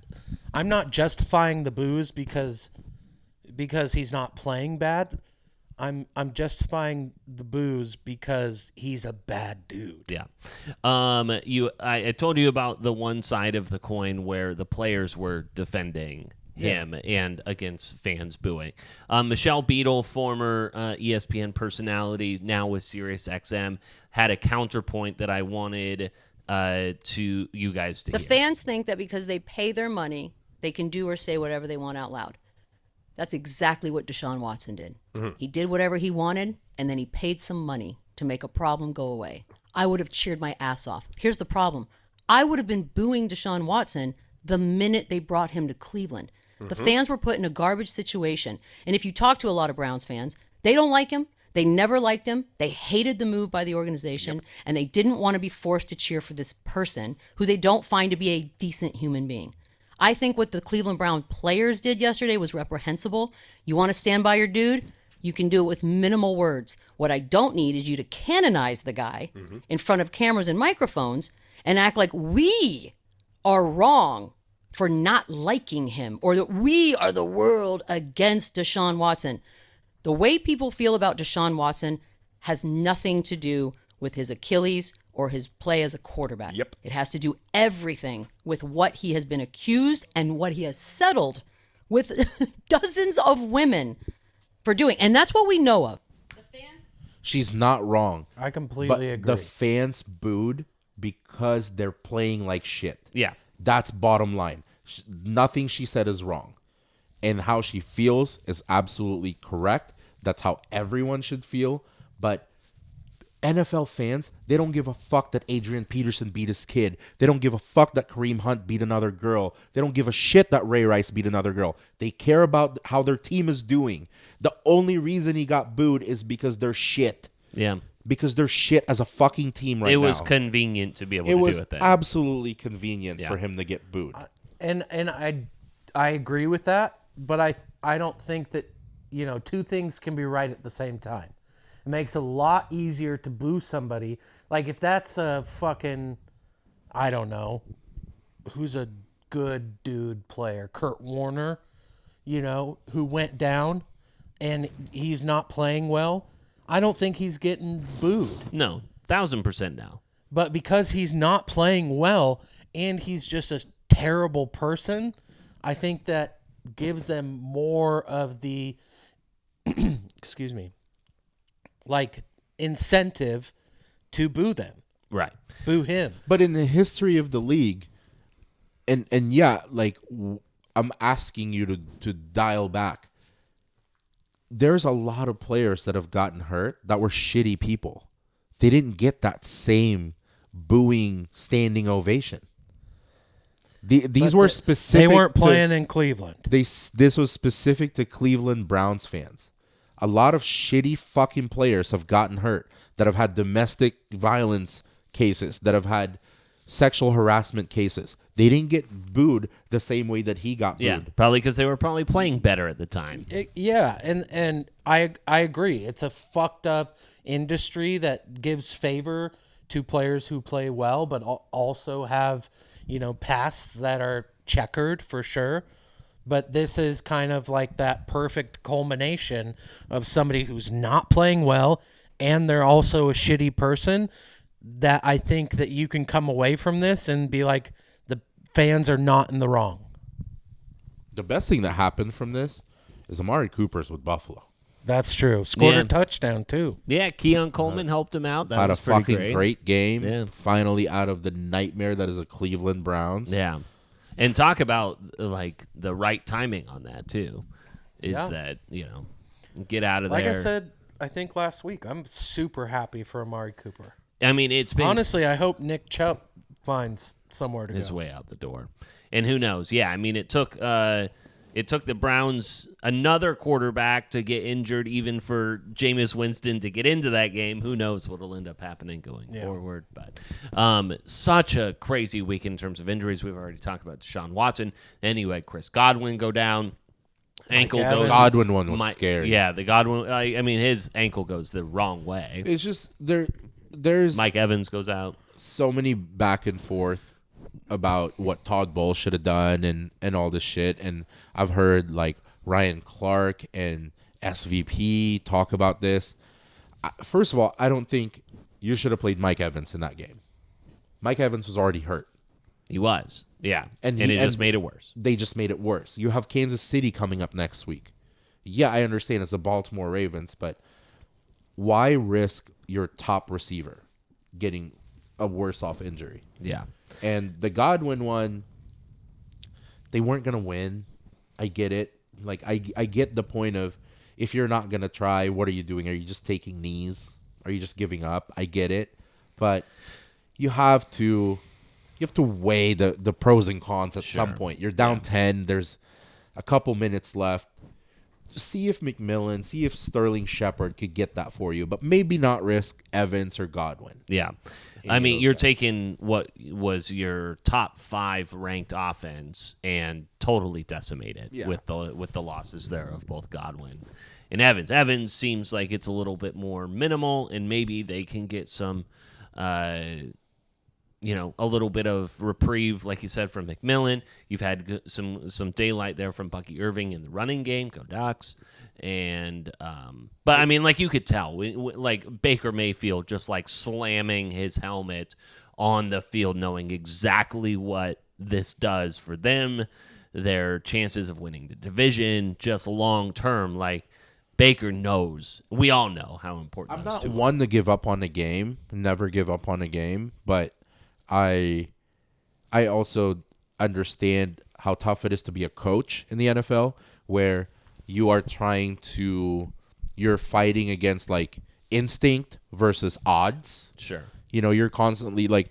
I'm not justifying the boos because he's not playing bad. I'm justifying the boos because he's a bad dude. Yeah. I told you about the one side of the coin where the players were defending him and against fans booing. Michelle Beadle, former ESPN personality, now with SiriusXM, had a counterpoint that I wanted to you guys to hear. The fans think that because they pay their money, they can do or say whatever they want out loud. That's exactly what Deshaun Watson did. Mm-hmm. He did whatever he wanted, and then he paid some money to make a problem go away. I would have cheered my ass off. Here's the problem. I would have been booing Deshaun Watson the minute they brought him to Cleveland. Mm-hmm. The fans were put in a garbage situation. And if you talk to a lot of Browns fans, they don't like him. They never liked him. They hated the move by the organization, and they didn't want to be forced to cheer for this person who they don't find to be a decent human being. I think what the Cleveland Brown players did yesterday was reprehensible. You want to stand by your dude? You can do it with minimal words. What I don't need is you to canonize the guy in front of cameras and microphones and act like we are wrong for not liking him or that we are the world against Deshaun Watson. The way people feel about Deshaun Watson has nothing to do with his Achilles or his play as a quarterback. Yep. It has to do everything with what he has been accused and what he has settled with dozens of women for doing. And that's what we know of. She's not wrong. I completely But agree. the fans booed because they're playing like shit. Yeah. That's bottom line. Nothing she said is wrong. And how she feels is absolutely correct. That's how everyone should feel. But NFL fans, they don't give a fuck that Adrian Peterson beat his kid. They don't give a fuck that Kareem Hunt beat another girl. They don't give a shit that Ray Rice beat another girl. They care about how their team is doing. The only reason he got booed is because they're shit. Yeah. Because they're shit as a fucking team right now. It was convenient to be able to was do it then. absolutely convenient for him to get booed. And I agree with that, but I don't think that, two things can be right at the same time. It makes it a lot easier to boo somebody. Like if that's a fucking, I don't know, who's a good dude player, Kurt Warner, who went down and he's not playing well. I don't think he's getting booed. No, 1,000% now. But because he's not playing well and he's just a terrible person, I think that gives them more of the, excuse me, like incentive to boo them. Right. Boo him. But in the history of the league, and yeah, like I'm asking you to dial back. There's a lot of players that have gotten hurt that were shitty people. They didn't get that same booing standing ovation. These were specific. They weren't playing in Cleveland. This was specific to Cleveland Browns fans. A lot of shitty fucking players have gotten hurt that have had domestic violence cases, that have had sexual harassment cases. They didn't get booed the same way that he got booed. Yeah, probably because they were probably playing better at the time. And I agree. It's a fucked up industry that gives favor to players who play well, but also have, pasts that are checkered for sure. But this is kind of like that perfect culmination of somebody who's not playing well and they're also a shitty person, that I think that you can come away from this and be like, the fans are not in the wrong. The best thing that happened from this is Amari Cooper's with Buffalo. That's true. Scored a touchdown, too. Yeah, Keon Coleman helped him out. That Had was a pretty fucking great game. Yeah. Finally out of the nightmare that is the Cleveland Browns. Yeah. And talk about, like, the right timing on that, too, is that, get out of there. Like I said, I think last week, I'm super happy for Amari Cooper. I mean, it's been... Honestly, I hope Nick Chubb finds somewhere to his go. way out the door. And who knows? Yeah, I mean, it took the Browns another quarterback to get injured, even for Jameis Winston to get into that game. Who knows what will end up happening going forward? But such a crazy week in terms of injuries. We've already talked about Deshaun Watson. Anyway, Chris Godwin go down. Ankle goes. Godwin one was scary. Yeah, the Godwin. I mean, his ankle goes the wrong way. It's just there's Mike Evans goes out. So many back and forth about what Todd Bowles should have done and all this shit. And I've heard like Ryan Clark and SVP talk about this. First of all, I don't think you should have played Mike Evans in that game. Mike Evans was already hurt. He was, yeah. And it just made it worse. They just made it worse. You have Kansas City coming up next week. Yeah, I understand it's the Baltimore Ravens, but why risk your top receiver getting a worse off injury? Yeah. And the Godwin one, they weren't going to win. I get it. Like, I get the point of, if you're not going to try, what are you doing? Are you just taking knees? Are you just giving up? I get it. But you have to weigh the pros and cons at some point. You're down 10. There's a couple minutes left. Just see if McMillan, see if Sterling Shepard could get that for you, but maybe not risk Evans or Godwin. Yeah. I mean, you're taking what was your top 5 ranked offense and totally decimate it with the losses there of both Godwin and Evans. Evans seems like it's a little bit more minimal, and maybe they can get some a little bit of reprieve, like you said, from McMillan. You've had some daylight there from Bucky Irving in the running game. Go Ducks. And but I mean, like, you could tell, like Baker Mayfield just like slamming his helmet on the field, knowing exactly what this does for them, their chances of winning the division, just long term. Like, Baker knows. We all know how important. I'm not one to give up on a game. Never give up on a game, but I also understand how tough it is to be a coach in the NFL, where you're fighting against like instinct versus odds. Sure. You're constantly like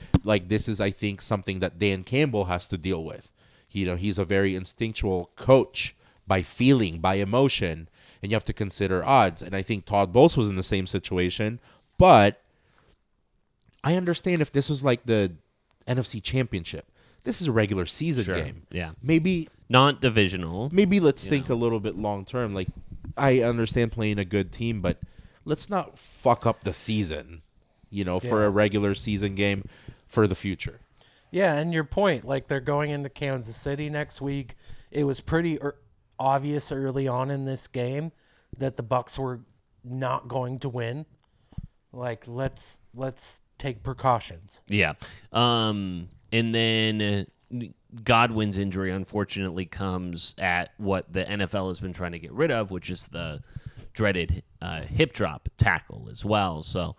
this is, I think, something that Dan Campbell has to deal with. He's a very instinctual coach, by feeling, by emotion, and you have to consider odds. And I think Todd Bowles was in the same situation, but I understand if this was like the NFC Championship. This is a regular season game. Yeah. Maybe not divisional. Maybe let's think a little bit long term. Like, I understand playing a good team, but let's not fuck up the season, for a regular season game for the future. Yeah, and your point, like, they're going into Kansas City next week. It was pretty obvious early on in this game that the Bucs were not going to win. Like, let's take precautions. Yeah. And then Godwin's injury, unfortunately, comes at what the NFL has been trying to get rid of, which is the dreaded hip drop tackle as well. So,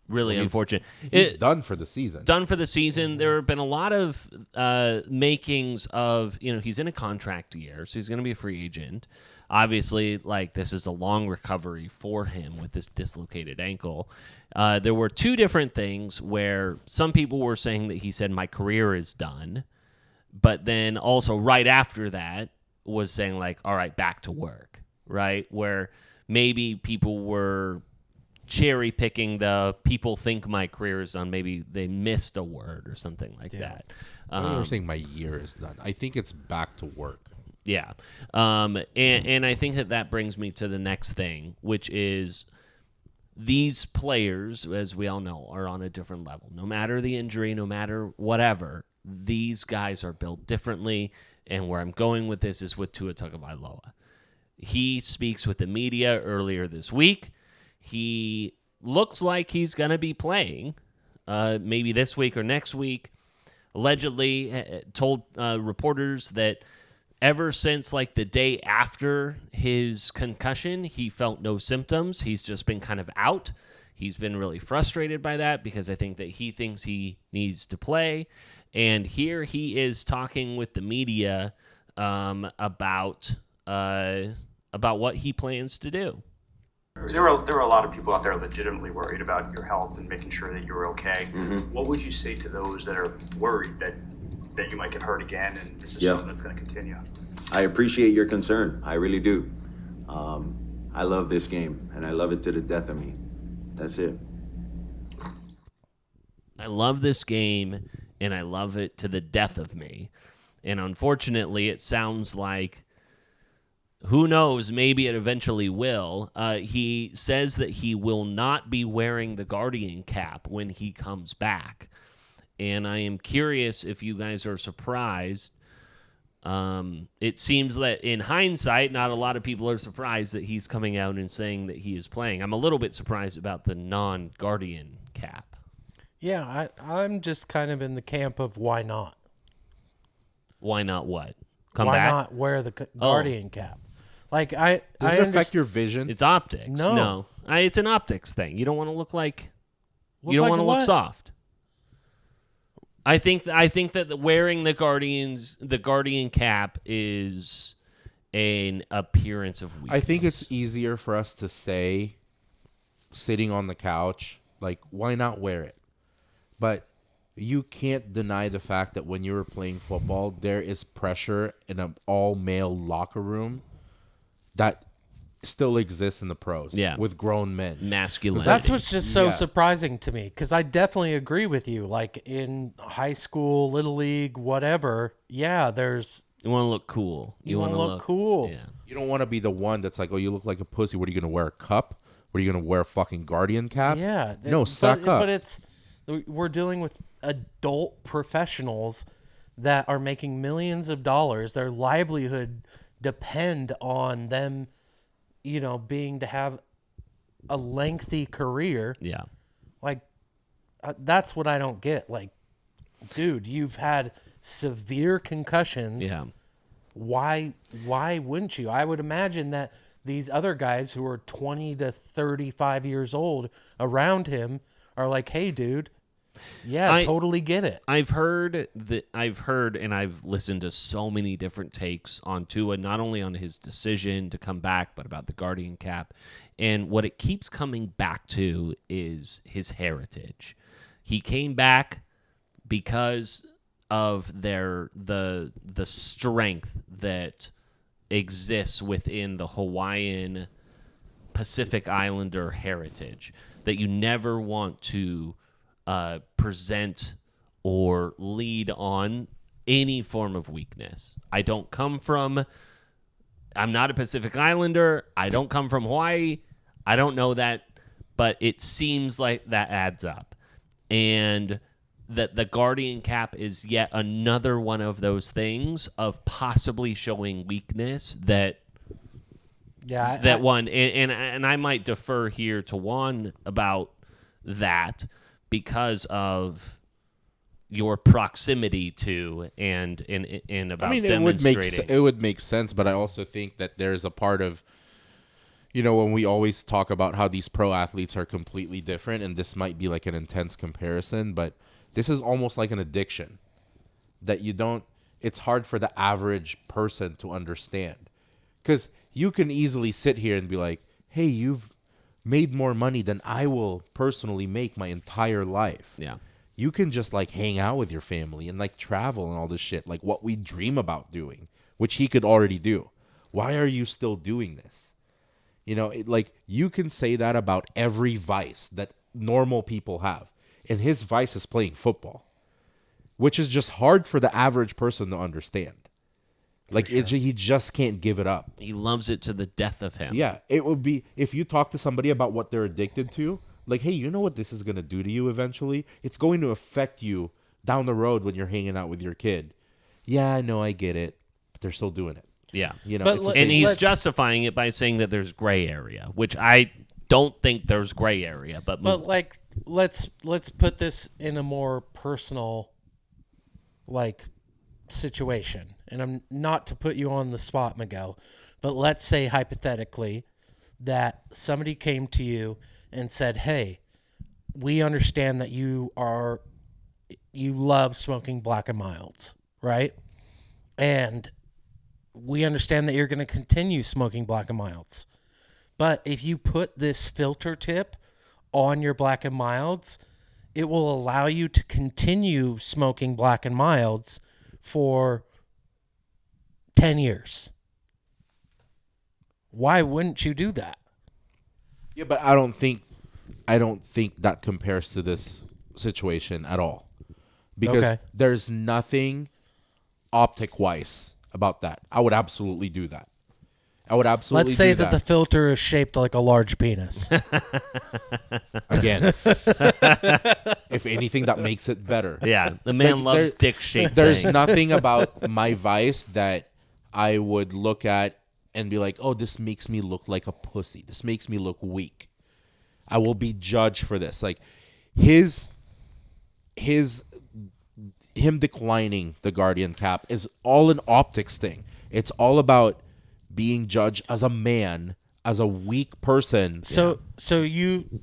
really unfortunate. He's done for the season. Done for the season. There have been a lot of makings of, he's in a contract year, so he's going to be a free agent. Obviously, like, this is a long recovery for him with this dislocated ankle. There were 2 different things where some people were saying that he said, my career is done. But then also right after that was saying, like, all right, back to work, right? Where maybe people were cherry picking the people think my career is done. Maybe they missed a word or something like that. You're saying my year is done. I think it's back to work. Yeah. And I think that brings me to the next thing, which is these players, as we all know, are on a different level. No matter the injury, no matter whatever, these guys are built differently. And where I'm going with this is with Tua Tagovailoa. He speaks with the media earlier this week. He looks like he's going to be playing maybe this week or next week. Allegedly told reporters that ever since like the day after his concussion, he felt no symptoms. He's just been kind of out. He's been really frustrated by that because I think that he thinks he needs to play. And here he is talking with the media about what he plans to do. There were a lot of people out there legitimately worried about your health and making sure that you were okay. What would you say to those that are worried that you might get hurt again and this is something that's going to continue? I appreciate your concern. I really do. I love this game, and I love it to the death of me. That's it. I love this game, and I love it to the death of me. And unfortunately, it sounds like, who knows, maybe it eventually will. He says that he will not be wearing the Guardian cap when he comes back. And I am curious if you guys are surprised. It seems that in hindsight, not a lot of people are surprised that he's coming out and saying that he is playing. I'm a little bit surprised about the non-Guardian cap. Yeah, I'm just kind of in the camp of why not? Why not what? Come why back? not wear the Guardian cap? Like Does it affect your vision? It's optics. No. It's an optics thing. You don't want to look like you don't like want to what? look soft. I think that wearing the Guardian cap is an appearance of weakness. I think it's easier for us to say, sitting on the couch, like, why not wear it? But you can't deny the fact that when you were playing football, there is pressure in an all-male locker room that still exists in the pros. Yeah. With grown men. Masculinity. That's what's just so surprising to me, because I definitely agree with you. Like in high school, little league, whatever, there's... You want to look cool. You want to look cool. Yeah. You don't want to be the one that's like, oh, you look like a pussy. What are you going to wear, a cup? What are you going to wear, a fucking Guardian cap? Yeah. No, suck up. But we're dealing with adult professionals that are making millions of dollars. Their livelihood depend on them, being to have a lengthy career. Yeah. Like, that's what I don't get. Like, dude, you've had severe concussions. Yeah. Why wouldn't you? I would imagine that these other guys who are 20 to 35 years old around him are like, hey, dude, I totally get it. I've heard, and I've listened to so many different takes on Tua, not only on his decision to come back, but about the Guardian cap. And what it keeps coming back to is his heritage. He came back because of the strength that exists within the Hawaiian Pacific Islander heritage, that you never want to present or lead on any form of weakness. I'm not a Pacific Islander. I don't come from Hawaii. I don't know that, but it seems like that adds up. And that the Guardian cap is yet another one of those things of possibly showing weakness that one. And I might defer here to Juan about that, because of your proximity to and about demonstrating. It would make sense, but I also think that there's a part of, when we always talk about how these pro athletes are completely different, and this might be like an intense comparison, but this is almost like an addiction that it's hard for the average person to understand, because you can easily sit here and be like, hey, you've made more money than I will personally make my entire life. Yeah. You can just like hang out with your family and like travel and all this shit, like what we dream about doing, which he could already do. Why are you still doing this? You know, like you can say that about every vice that normal people have. And his vice is playing football, which is just hard for the average person to understand. Like he just can't give it up. He loves it to the death of him. Yeah, it would be if you talk to somebody about what they're addicted to, like, hey, you know what this is going to do to you eventually? It's going to affect you down the road when you're hanging out with your kid. Yeah, I know, I get it, but they're still doing it. Yeah. You know, and he's justifying it by saying that there's gray area, which I don't think there's gray area. But like, let's put this in a more personal, like, situation. And I'm not to put you on the spot, Miguel, but let's say hypothetically that somebody came to you and said, hey, we understand that you love smoking Black and Milds, right? And we understand that you're going to continue smoking Black and Milds. But if you put this filter tip on your Black and Milds, it will allow you to continue smoking Black and Milds for 10 years. Why wouldn't you do that? Yeah, but I don't think that compares to this situation at all. Because there's nothing optic-wise about that. I would absolutely do that. Let's say that the filter is shaped like a large penis. Again, if anything, that makes it better. Yeah, the man loves dick-shaped There's things. nothing about my vice that I would look at and be like, oh, this makes me look like a pussy. This makes me look weak. I will be judged for this. Like him declining the Guardian cap is all an optics thing. It's all about being judged as a man, as a weak person. So you,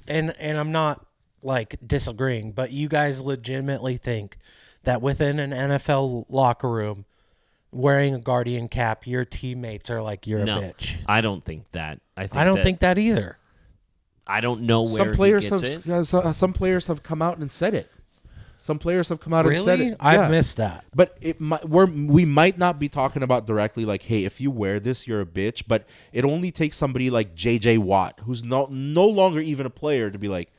and I'm not like disagreeing, but you guys legitimately think that within an NFL locker room, wearing a Guardian cap, your teammates are like, you're a bitch. I don't think that. I don't think that either. I don't know where some players he gets it. Some players have come out and said it. Some players have come out and said it. I've missed that. But we might not be talking about directly like, hey, if you wear this, you're a bitch. But it only takes somebody like J.J. Watt, who's no longer even a player, to be like,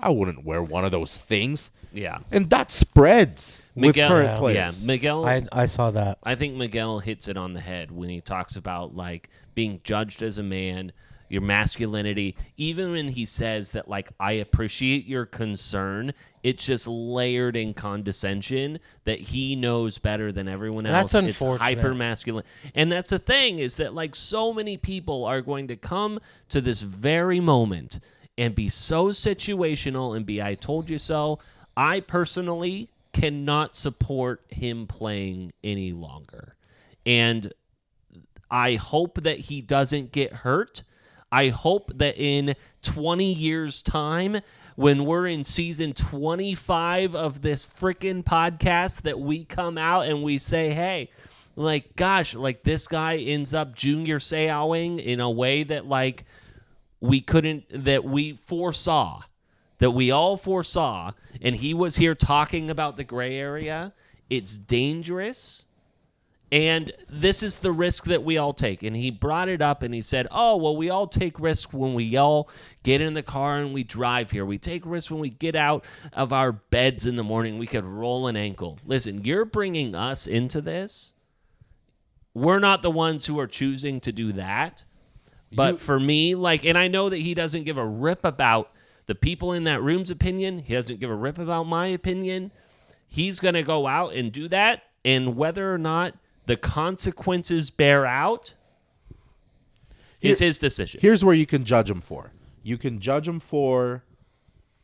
I wouldn't wear one of those things. Yeah. And that spreads with current players. Yeah, Miguel. I saw that. I think Miguel hits it on the head when he talks about like being judged as a man, your masculinity. Even when he says that, like, I appreciate your concern, it's just layered in condescension that he knows better than everyone else. That's unfortunate. It's hyper masculine. And that's the thing, is that, like, so many people are going to come to this very moment and be so situational and be I told you so. I personally cannot support him playing any longer. And I hope that he doesn't get hurt. I hope that in 20 years' time, when we're in season 25 of this freaking podcast, that we come out and we say, hey, like, gosh, like, this guy ends up Junior Seauing in a way that, like, that we foresaw, that we all foresaw, and he was here talking about the gray area. It's dangerous. And this is the risk that we all take. And he brought it up and he said, oh, well, we all take risks when we all get in the car and we drive here. We take risks when we get out of our beds in the morning. We could roll an ankle. Listen, you're bringing us into this. We're not the ones who are choosing to do that. But for me, like, and I know that he doesn't give a rip about the people in that room's opinion. He doesn't give a rip about my opinion. He's going to go out and do that. And whether or not the consequences bear out is his decision. Here's where you can judge him for. You can judge him for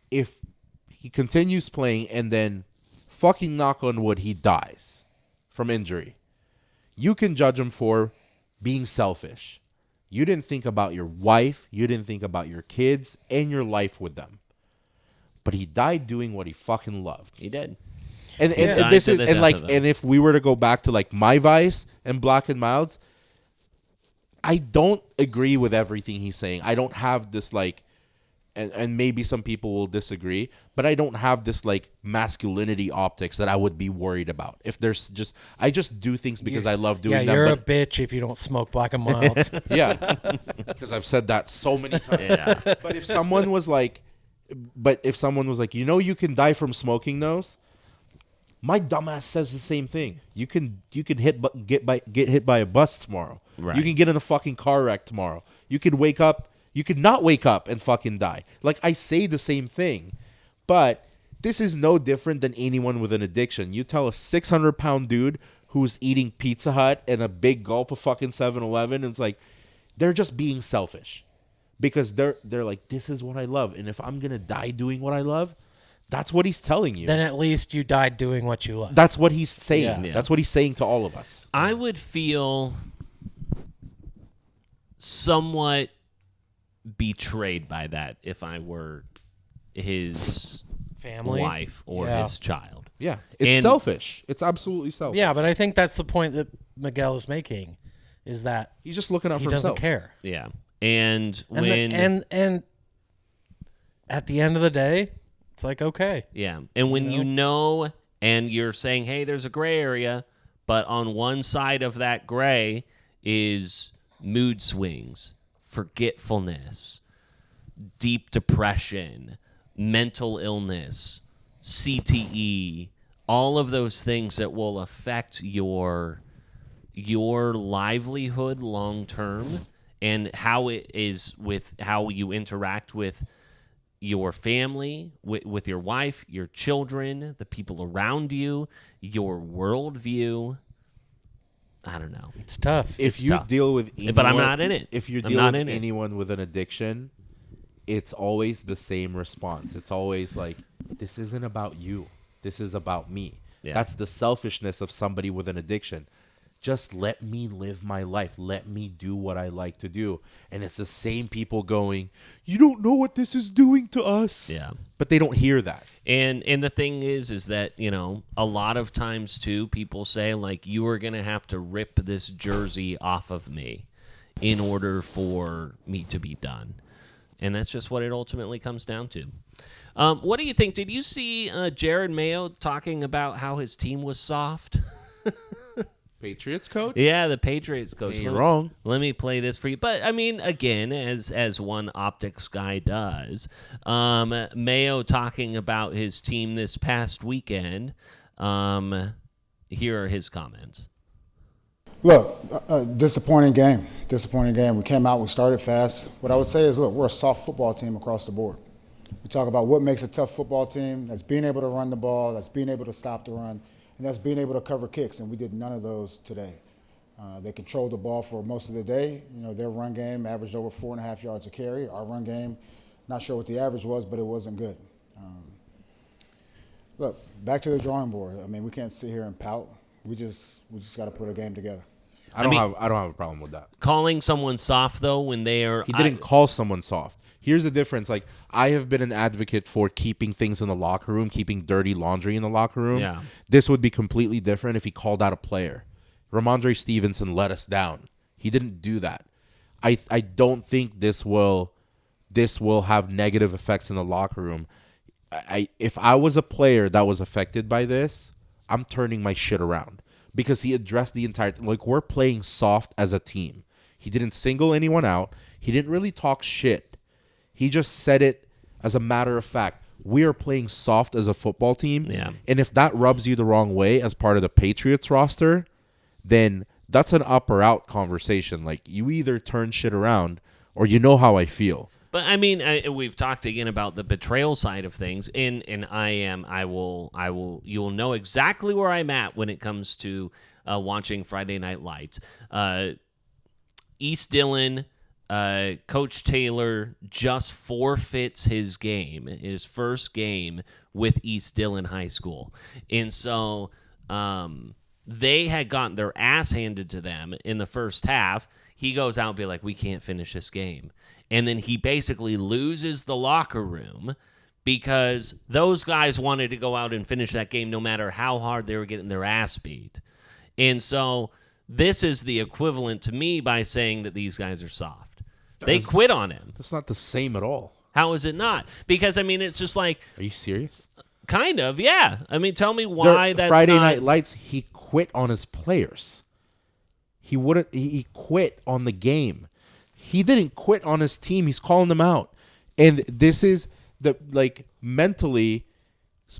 if he continues playing and then, fucking knock on wood, he dies from injury. You can judge him for being selfish. You didn't think about your wife. You didn't think about your kids and your life with them. But he died doing what he fucking loved. He did. And this is, and like, and if we were to go back to like my vice and Black and Milds, I don't agree with everything he's saying. I don't have this like, and maybe some people will disagree, but I don't have this like masculinity optics that I would be worried about. If there's just, I just do things because I love doing them. Yeah, you're a bitch if you don't smoke Black and Milds. Yeah, because I've said that so many times. Yeah. But if someone was like, you can die from smoking those, my dumbass says the same thing. You can get hit by a bus tomorrow. Right. You can get in a fucking car wreck tomorrow. You could wake up. You could not wake up and fucking die. Like, I say the same thing, but this is no different than anyone with an addiction. You tell a 600-pound dude who's eating Pizza Hut and a big gulp of fucking 7-Eleven, and it's like, they're just being selfish because they're like, this is what I love, and if I'm gonna die doing what I love, that's what he's telling you. Then at least you died doing what you love. That's what he's saying. Yeah. That's what he's saying to all of us. I would feel somewhat betrayed by that if I were his Family? wife or his child. Yeah, it's selfish. It's absolutely selfish. Yeah, but I think that's the point that Miguel is making, is that he's just looking out he for doesn't himself. care. Yeah. And and at the end of the day, it's like, okay. Yeah. And when you know and you're saying, hey, there's a gray area, but on one side of that gray is mood swings, forgetfulness, deep depression, mental illness, CTE, all of those things that will affect your livelihood long term, and how it is with how you interact with your family, with your wife, your children, the people around you, your worldview. I don't know. It's tough. If you deal with anyone, but I'm not in it. If you deal with anyone with an addiction, it's always the same response. It's always like, this isn't about you. This is about me. Yeah. That's the selfishness of somebody with an addiction. Just let me live my life. Let me do what I like to do. And it's the same people going, you don't know what this is doing to us. Yeah. But they don't hear that. And the thing is that, a lot of times too, people say like, you are going to have to rip this jersey off of me in order for me to be done. And that's just what it ultimately comes down to. What do you think? Did you see Jerod Mayo talking about how his team was soft? Patriots coach? Yeah, the Patriots coach. You're wrong. Let me play this for you. But, I mean, again, as one optics guy does, Mayo talking about his team this past weekend. Here are his comments. Look, disappointing game. Disappointing game. We came out, we started fast. What I would say is, look, we're a soft football team across the board. We talk about what makes a tough football team. That's being able to run the ball, that's being able to stop the run, and that's being able to cover kicks, and we did none of those today. They controlled the ball for most of the day. Their run game averaged over 4.5 yards a carry. Our run game, not sure what the average was, but it wasn't good. Look, back to the drawing board. I mean, we can't sit here and pout. We just got to put a game together. I don't have a problem with that. Calling someone soft though when they are He didn't call someone soft. Here's the difference. Like, I have been an advocate for keeping things in the locker room, keeping dirty laundry in the locker room. Yeah. This would be completely different if he called out a player. Ramondre Stevenson let us down. He didn't do that. I don't think this will have negative effects in the locker room. If I was a player that was affected by this, I'm turning my shit around, because he addressed the entire like, we're playing soft as a team. He didn't single anyone out. He didn't really talk shit. He just said it as a matter of fact. We are playing soft as a football team. Yeah. And if that rubs you the wrong way as part of the Patriots roster, then that's an up or out conversation. Like, you either turn shit around or you know how I feel. But I mean, we've talked again about the betrayal side of things, and you will know exactly where I'm at when it comes to watching Friday Night Lights. East Dillon, Coach Taylor just forfeits his first game with East Dillon High School, and so they had gotten their ass handed to them in the first half. He goes out and be like, we can't finish this game. And then he basically loses the locker room because those guys wanted to go out and finish that game no matter how hard they were getting their ass beat. And so this is the equivalent to me by saying that these guys are soft. They quit on him. That's not the same at all. How is it not? Because, I mean, it's just like... Are you serious? Kind of, yeah. I mean, tell me why that's Friday not... Night Lights, he quit on his players. He quit on the game. He didn't quit on his team. He's calling them out. And this is mentally,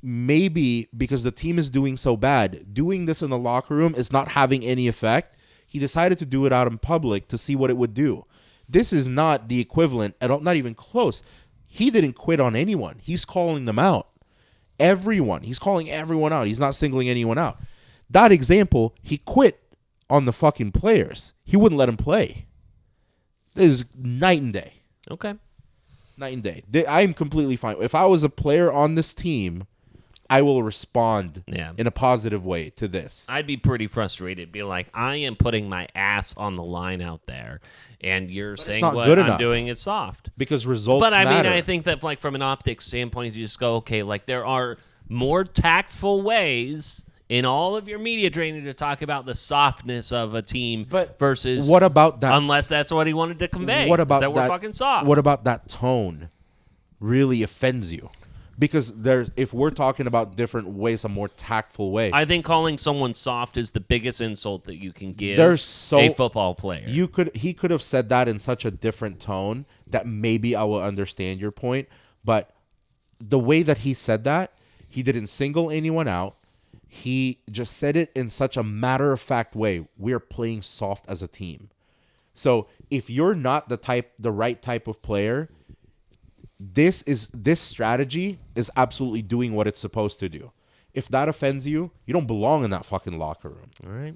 maybe because the team is doing so bad, doing this in the locker room is not having any effect. He decided to do it out in public to see what it would do. This is not the equivalent at all, not even close. He didn't quit on anyone. He's calling them out. Everyone. He's calling everyone out. He's not singling anyone out. That example, he quit on the fucking players. He wouldn't let them play. This is night and day. Okay. Night and day. I'm completely fine. If I was a player on this team, I will respond in a positive way to this. I'd be pretty frustrated. Be like, I am putting my ass on the line out there, and you're saying what I'm doing is soft. Because results But I matter. mean, I think that from an optics standpoint, you just go, okay, like there are more tactful ways in all of your media training to talk about the softness of a team versus what about that? Unless that's what he wanted to convey. What about is that we're fucking soft? What about that tone really offends you? Because if we're talking about different ways, a more tactful way. I think calling someone soft is the biggest insult that you can give a football player. He could have said that in such a different tone that maybe I will understand your point. But the way that he said that, he didn't single anyone out. He just said it in such a matter-of-fact way. We're playing soft as a team. So if you're not the right type of player, this strategy is absolutely doing what it's supposed to do. If that offends you, you don't belong in that fucking locker room. All right.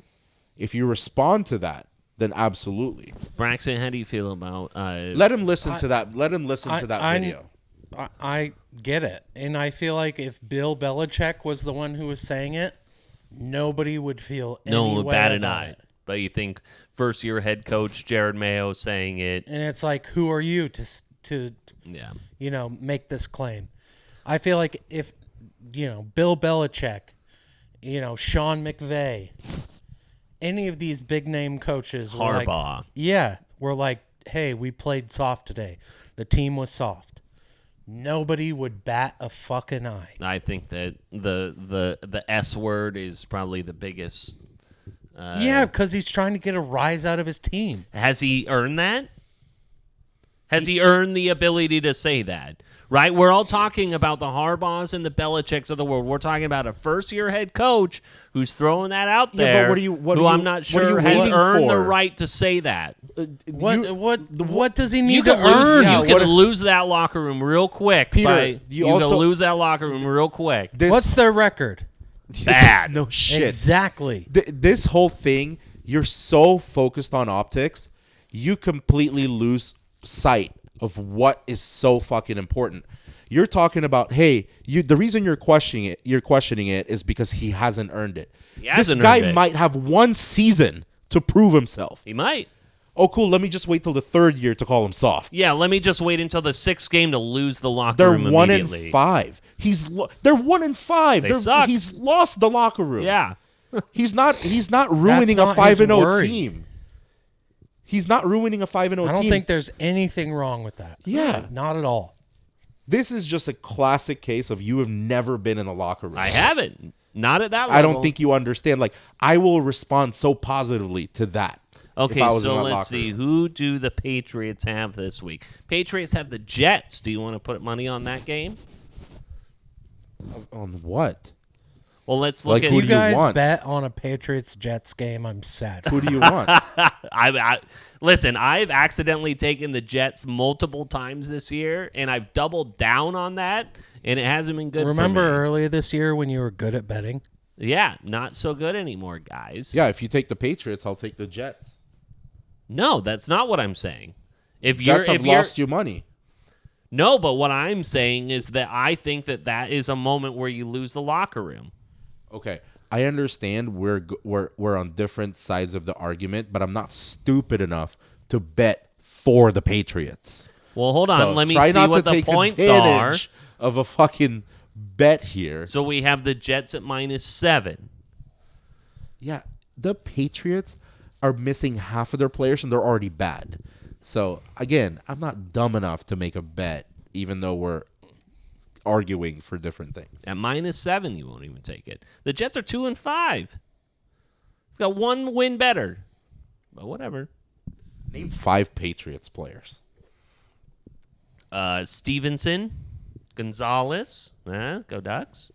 If you respond to that, then absolutely. Braxton, how do you feel about? Let him listen to that. Let him listen to that video. I get it, and I feel like if Bill Belichick was the one who was saying it, nobody would feel any way about it. But you think first-year head coach Jerod Mayo saying it, and it's like, who are you to make this claim? I feel like if Bill Belichick, Sean McVay, any of these big name coaches, Harbaugh, we're like, hey, we played soft today. The team was soft. Nobody would bat a fucking eye. I think that the S word is probably the biggest. Because he's trying to get a rise out of his team. Has he earned that? Has he earned the ability to say that? Right? We're all talking about the Harbaughs and the Belichicks of the world. We're talking about a first-year head coach who's throwing that out there. I'm not sure has earned the right to say that. What does he need to earn? You can lose that locker room real quick. Peter, you can lose that locker room real quick. What's their record? Bad. No shit. Exactly. This whole thing, you're so focused on optics, you completely lose sight of what is so fucking important. You're talking about, hey, the reason you're questioning it is because he hasn't earned it. This guy might have one season to prove himself. He might. Oh, cool. Let me just wait till the third year to call him soft. Yeah, let me just wait until the sixth game to lose the locker room immediately. They're 1-5. They're 1-5. They suck. He's lost the locker room. Yeah. He's not ruining a 5-0 team. He's not ruining a 5-0 team. I don't think there's anything wrong with that. Yeah. Not at all. This is just a classic case of you have never been in the locker room. I haven't. Not at that level. I don't think you understand. Like, I will respond so positively to that. Okay, so let's see. Who do the Patriots have this week? Patriots have the Jets. Do you want to put money on that game? On what? Well, let's look at you guys bet on a Patriots-Jets game. I'm sad. Who do you want? Listen, I've accidentally taken the Jets multiple times this year, and I've doubled down on that, and it hasn't been good Remember for me. earlier this year when you were good at betting? Yeah, not so good anymore, guys. Yeah, if you take the Patriots, I'll take the Jets. No, that's not what I'm saying. Jets have lost you money. No, but what I'm saying is that I think that is a moment where you lose the locker room. Okay, I understand we're on different sides of the argument, but I'm not stupid enough to bet for the Patriots. Well, hold on. So let me try see not what to the take points are. advantage of a fucking bet here. So we have the Jets at -7. Yeah, the Patriots are missing half of their players, and they're already bad. So, again, I'm not dumb enough to make a bet even though we're arguing for different things. At -7, you won't even take it. The Jets are 2-5. We've got one win better, but whatever. Name 5 Patriots players. Stevenson, Gonzalez, go Ducks.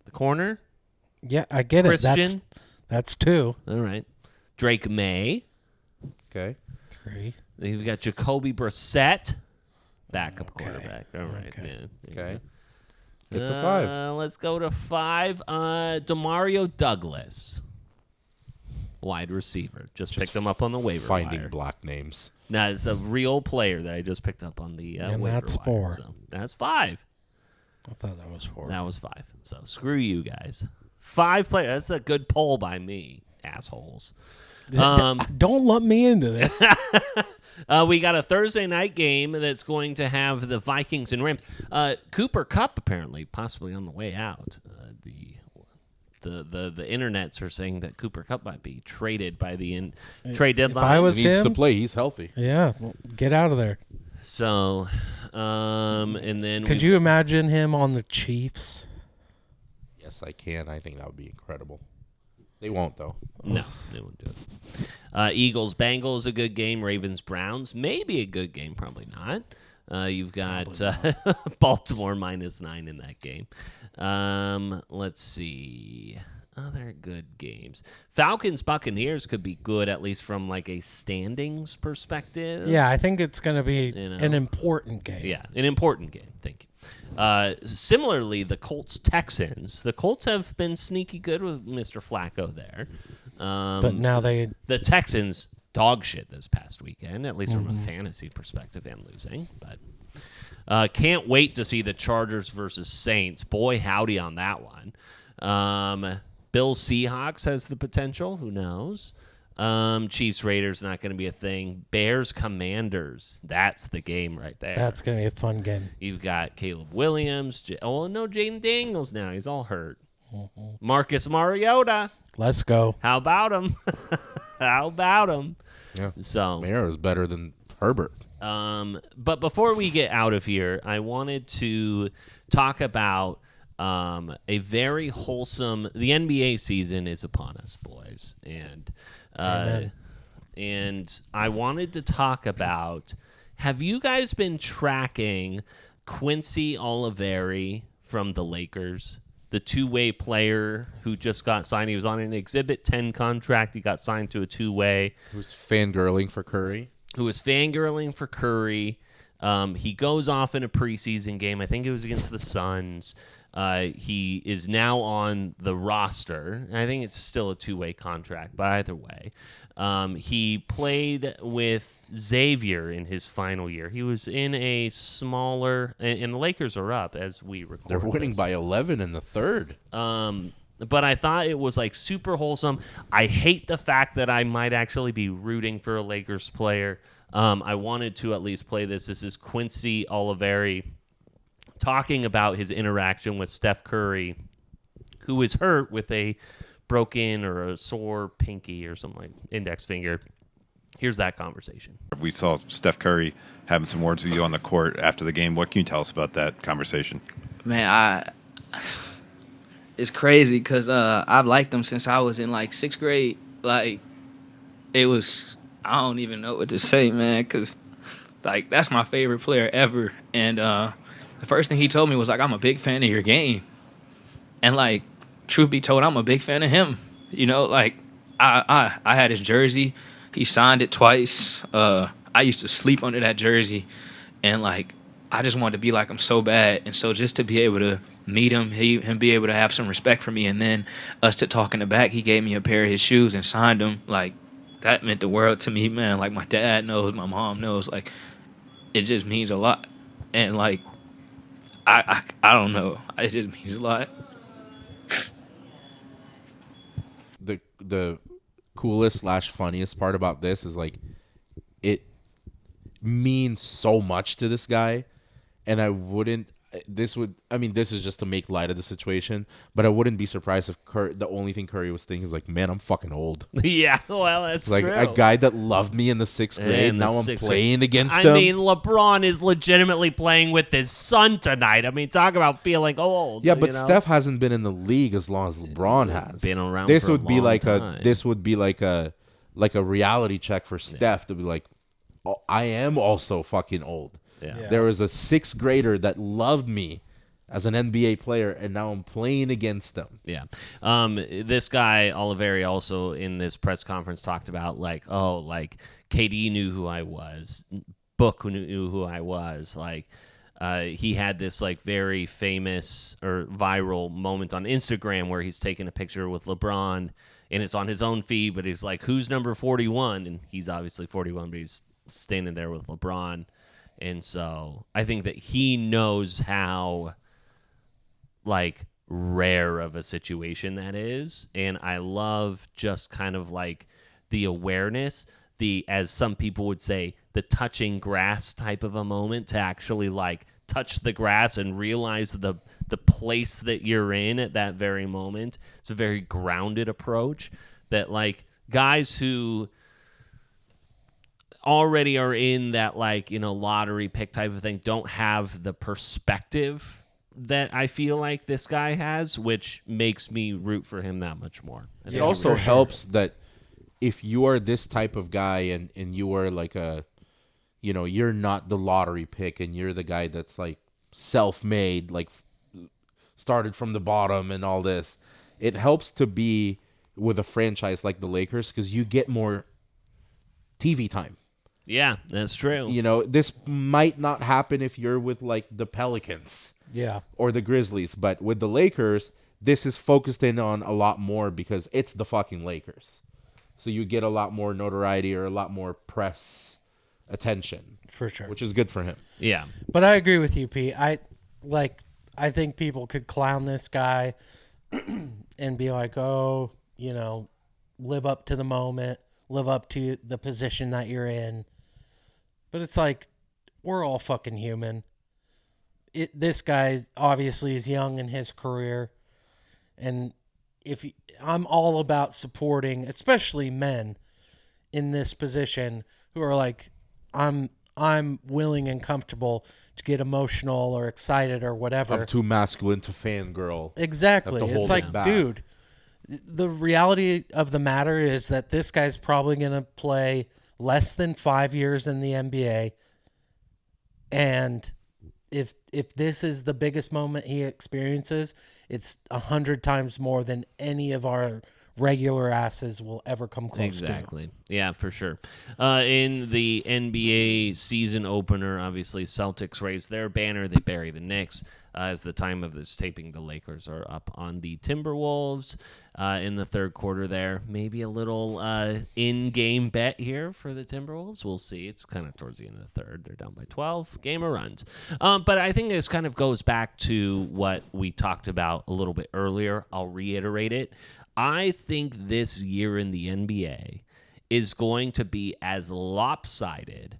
The corner. Yeah, I get Christian. it. That's 2. All right. Drake May. Okay. 3. Then you've got Jacoby Brissett, backup quarterback. All right, man. Okay. Get to 5. Let's go to 5. Demario Douglas, wide receiver. Just picked him up on the waiver Finding wire. black names. No, it's a real player that I just picked up on the And waiver that's wire. 4. So that's 5. I thought that was 4. That was 5. So screw you guys. 5 players. That's a good poll by me, assholes. Don't lump me into this. We got a Thursday night game that's going to have the Vikings and Rams. Cooper Kupp apparently possibly on the way out. The internets are saying that Cooper Kupp might be traded by the trade deadline. If I was He needs to him, play. He's healthy. yeah, well, get out of there. So, and then Could you imagine him on the Chiefs? Yes, I can. I think that would be incredible. They won't, though. No, they won't do it. Eagles, Bengals, a good game. Ravens, Browns, maybe a good game. Probably not. You've got Baltimore -9 in that game. Let's see. Other good games. Falcons, Buccaneers could be good, at least from like a standings perspective. Yeah, I think it's going to be an important game. Yeah, an important game. Thank you. Similarly, the Colts, Texans. The Colts have been sneaky good with Mr. Flacco there. But now the Texans dog shit this past weekend, at least from a fantasy perspective, and losing. But can't wait to see the Chargers versus Saints. Boy, howdy on that one. Bills Seahawks has the potential. Who knows? Chiefs Raiders not going to be a thing. Bears Commanders. That's the game right there. That's going to be a fun game. You've got Caleb Williams. No, Jaden Daniels now. He's all hurt. Marcus Mariota. Let's go. How about him? How about him? Yeah. So Mariota is better than Herbert. But before we get out of here, I wanted to talk about a very wholesome. The NBA season is upon us, boys, and I wanted to talk about. Have you guys been tracking Quincy Olivari from the Lakers? The two-way player who just got signed. He was on an Exhibit 10 contract. He got signed to a two-way. Who's fangirling for Curry? He goes off in a preseason game. I think it was against the Suns. He is now on the roster. I think it's still a two-way contract, but either way. He played with Xavier in his final year. He was in a smaller, and the Lakers are up as we record. They're winning by 11 in the third. But I thought it was like super wholesome. I hate the fact that I might actually be rooting for a Lakers player. I wanted to at least play this. This is Quincy Olivari talking about his interaction with Steph Curry, who is hurt with a broken or a sore pinky or something like index finger. Here's that conversation. We saw Steph Curry having some words with you on the court after the game. What can you tell us about that conversation? Man, it's crazy because I've liked him since I was in like 6th grade. Like, it was, I don't even know what to say, man, because like that's my favorite player ever. And the first thing he told me was like, I'm a big fan of your game. And like, truth be told, I'm a big fan of him. You know, like I had his jersey. He signed it twice. I used to sleep under that jersey, and like I just wanted to be like him so bad. And so just to be able to meet him, him be able to have some respect for me, and then us to talk in the back, he gave me a pair of his shoes and signed them. Like that meant the world to me, man. Like my dad knows, my mom knows. Like it just means a lot. And like I don't know, it just means a lot. The coolest / funniest part about this is like it means so much to this guy, and I wouldn't this is just to make light of the situation, but I wouldn't be surprised if the only thing Curry was thinking is like, man, I'm fucking old. Yeah, well, that's it's like true. a guy that loved me in the 6th grade. Now I'm playing against him. I mean, LeBron is legitimately playing with his son tonight. I mean, talk about feeling old. Yeah, but Steph hasn't been in the league as long as LeBron has. Been around. This for would a be long like time. this would be like a reality check for Steph to be like, oh, I am also fucking old. Yeah. There was a 6th grader that loved me as an NBA player, and now I'm playing against them. Yeah. This guy, Olivari, also in this press conference talked about, like, KD knew who I was. Book knew who I was. Like, he had this, like, very famous or viral moment on Instagram where he's taking a picture with LeBron, and it's on his own feed, but he's like, who's number 41? And he's obviously 41, but he's standing there with LeBron. And so I think that he knows how, like, rare of a situation that is. And I love just kind of like the awareness, as some people would say, the touching grass type of a moment, to actually like touch the grass and realize the place that you're in at that very moment. It's a very grounded approach that, like, guys who already are in that, like, lottery pick type of thing don't have the perspective that I feel like this guy has, which makes me root for him that much more. It also helps that if you are this type of guy and you are like you're not the lottery pick and you're the guy that's like self-made, like started from the bottom and all this, it helps to be with a franchise like the Lakers because you get more TV time. Yeah, that's true. This might not happen if you're with like the Pelicans. Yeah. Or the Grizzlies. But with the Lakers, this is focused in on a lot more because it's the fucking Lakers. So you get a lot more notoriety or a lot more press attention. For sure. Which is good for him. Yeah. But I agree with you, Pete. I think people could clown this guy and be like, oh, live up to the moment, live up to the position that you're in. But it's like, we're all fucking human. This guy obviously is young in his career, and I'm all about supporting, especially men in this position who are like, I'm willing and comfortable to get emotional or excited or whatever. I'm too masculine to fangirl. Exactly. It's like, dude, the reality of the matter is that this guy's probably going to play less than 5 years in the NBA, and if this is the biggest moment he experiences, it's 100 times more than any of our regular asses will ever come close to. Exactly. Yeah, for sure. In the NBA season opener, obviously, Celtics raised their banner. They bury the Knicks. As the time of this taping, the Lakers are up on the Timberwolves in the third quarter there. Maybe a little in-game bet here for the Timberwolves. We'll see. It's kind of towards the end of the third. They're down by 12. Game of runs. But I think this kind of goes back to what we talked about a little bit earlier. I'll reiterate it. I think this year in the NBA is going to be as lopsided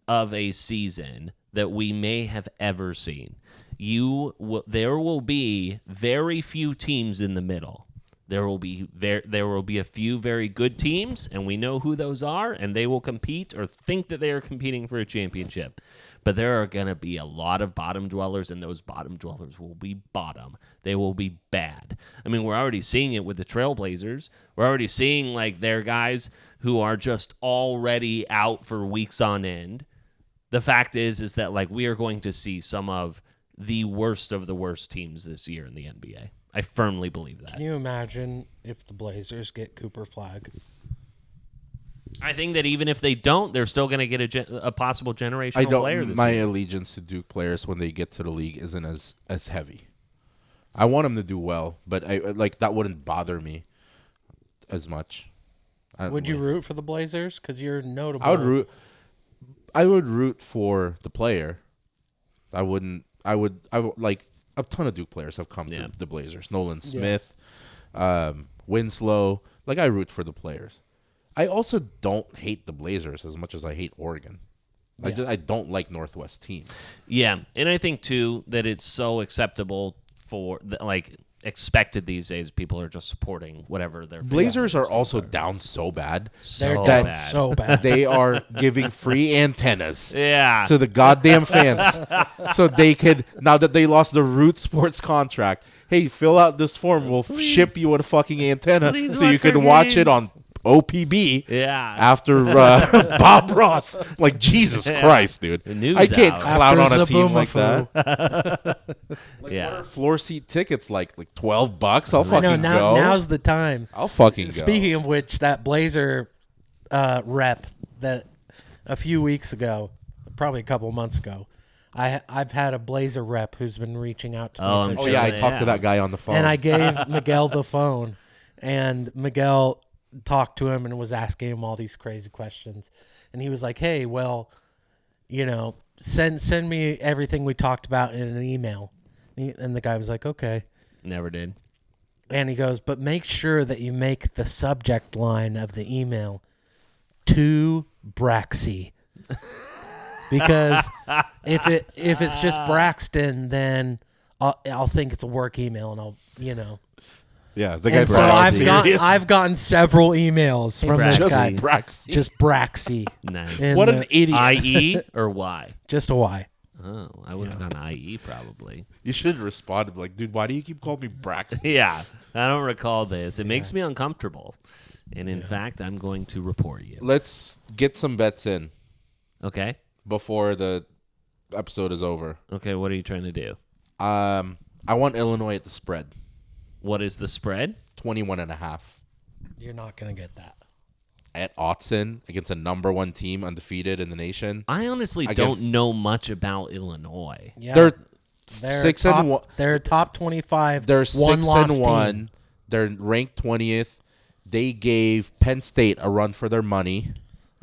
of a season that we may have ever seen. There will be very few teams in the middle. There will be a few very good teams, and we know who those are, and they will compete or think that they are competing for a championship. But there are going to be a lot of bottom dwellers, and those bottom dwellers will be bottom. They will be bad. I mean, we're already seeing it with the Trailblazers. We're already seeing, like, their guys who are just already out for weeks on end. The fact is that, like, we are going to see some of the worst teams this year in the NBA. I firmly believe that. Can you imagine if the Blazers get Cooper Flag? I think that even if they don't, they're still going to get a possible generational player this My year. allegiance to Duke players when they get to the league isn't as heavy. I want them to do well, but that wouldn't bother me as much. Would you root for the Blazers? Because you're notable. I would root for the player. I would like a ton of Duke players have come through the Blazers. Nolan Smith, Winslow. I root for the players. I also don't hate the Blazers as much as I hate Oregon. I don't like Northwest teams. Yeah, and I think too that it's so acceptable for expected these days. People are just supporting whatever their Blazers are also down so bad. They're down so bad. They are giving free antennas to the goddamn fans so they could, now that they lost the Root Sports contract, hey, fill out this form. We'll ship you a fucking antenna so you can watch it on OPB after Bob Ross. Like, Jesus Christ, dude. I can't clown on a team like that. What are floor seat tickets like $12? I'll fucking go. Now's the time. I'll fucking go. Speaking of which, that Blazer rep that a few weeks ago, probably a couple months ago, I've had a Blazer rep who's been reaching out to me. Oh, yeah, I talked to that guy on the phone. And I gave Miguel the phone, and Miguel talked to him and was asking him all these crazy questions. And he was like, hey, well, send me everything we talked about in an email. And the guy was like, okay. Never did. And he goes, but make sure that you make the subject line of the email to Braxy. Because if it's just Braxton, then I'll think it's a work email, and I'll. Yeah, the guy. So I've gotten several emails from this guy. Braxy. Just Braxy. Nice. What an idiot. IE or Y? Just a Y. Oh, I would have gone IE probably. You should have responded like, dude, why do you keep calling me Braxton? Yeah, I don't recall this. It makes me uncomfortable. And in fact, I'm going to report you. Let's get some bets in. Okay. Before the episode is over. Okay, what are you trying to do? I want Illinois at the spread. What is the spread? 21.5. You're not going to get that. At Autzen against a number 1 team undefeated in the nation. I honestly don't know much about Illinois. Yeah, they're top, 6-1. They're top 25. They're 6-1. Team. They're ranked 20th. They gave Penn State a run for their money.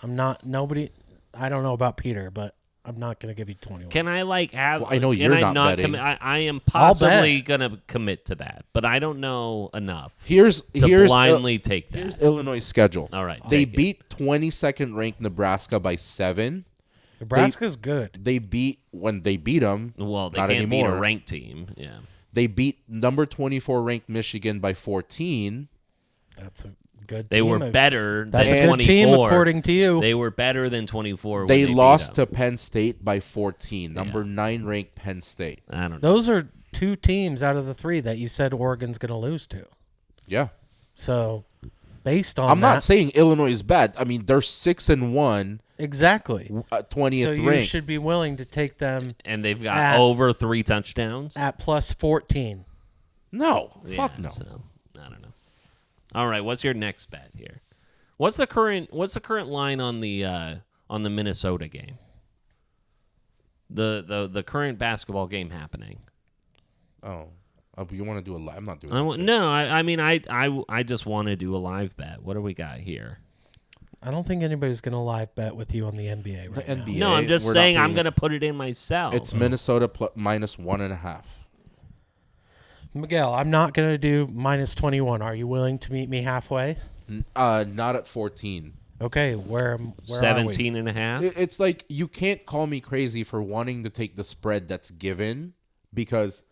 I don't know about Peter, but I'm not going to give you 21. Can I have? Well, I know you're not betting. I am possibly going to commit to that, but I don't know enough. Here's blindly take that. Here's Illinois' schedule. All right, they beat 22nd ranked Nebraska by 7. Nebraska's good. They beat them. Well, they not can't anymore. beat a ranked team. Yeah. They beat number 24 ranked Michigan by 14. That's a good team. They were better That's than a good 24. team, according to you. They were better than 24. They when lost beat to Penn State by 14. Number 9 ranked Penn State. I don't know. Those are 2 teams out of the 3 that you said Oregon's going to lose to. Yeah. So, based on I'm not saying Illinois is bad. I mean, they're 6-1. Exactly. 20th so you ranked. should be willing to take them. And they've got over 3 touchdowns at plus 14. No, fuck no. So, I don't know. All right, what's your next bet here? What's the current line on the Minnesota game? The current basketball game happening. Oh, you want to do a live? I'm not doing. I just want to do a live bet. What do we got here? I don't think anybody's going to live bet with you on the NBA right now. NBA, no, I'm just saying I'm going to put it in myself. It's Minnesota minus 1.5. Miguel, I'm not going to do minus 21. Are you willing to meet me halfway? Not at 14. Okay, where 17 and a half? It's like you can't call me crazy for wanting to take the spread that's given because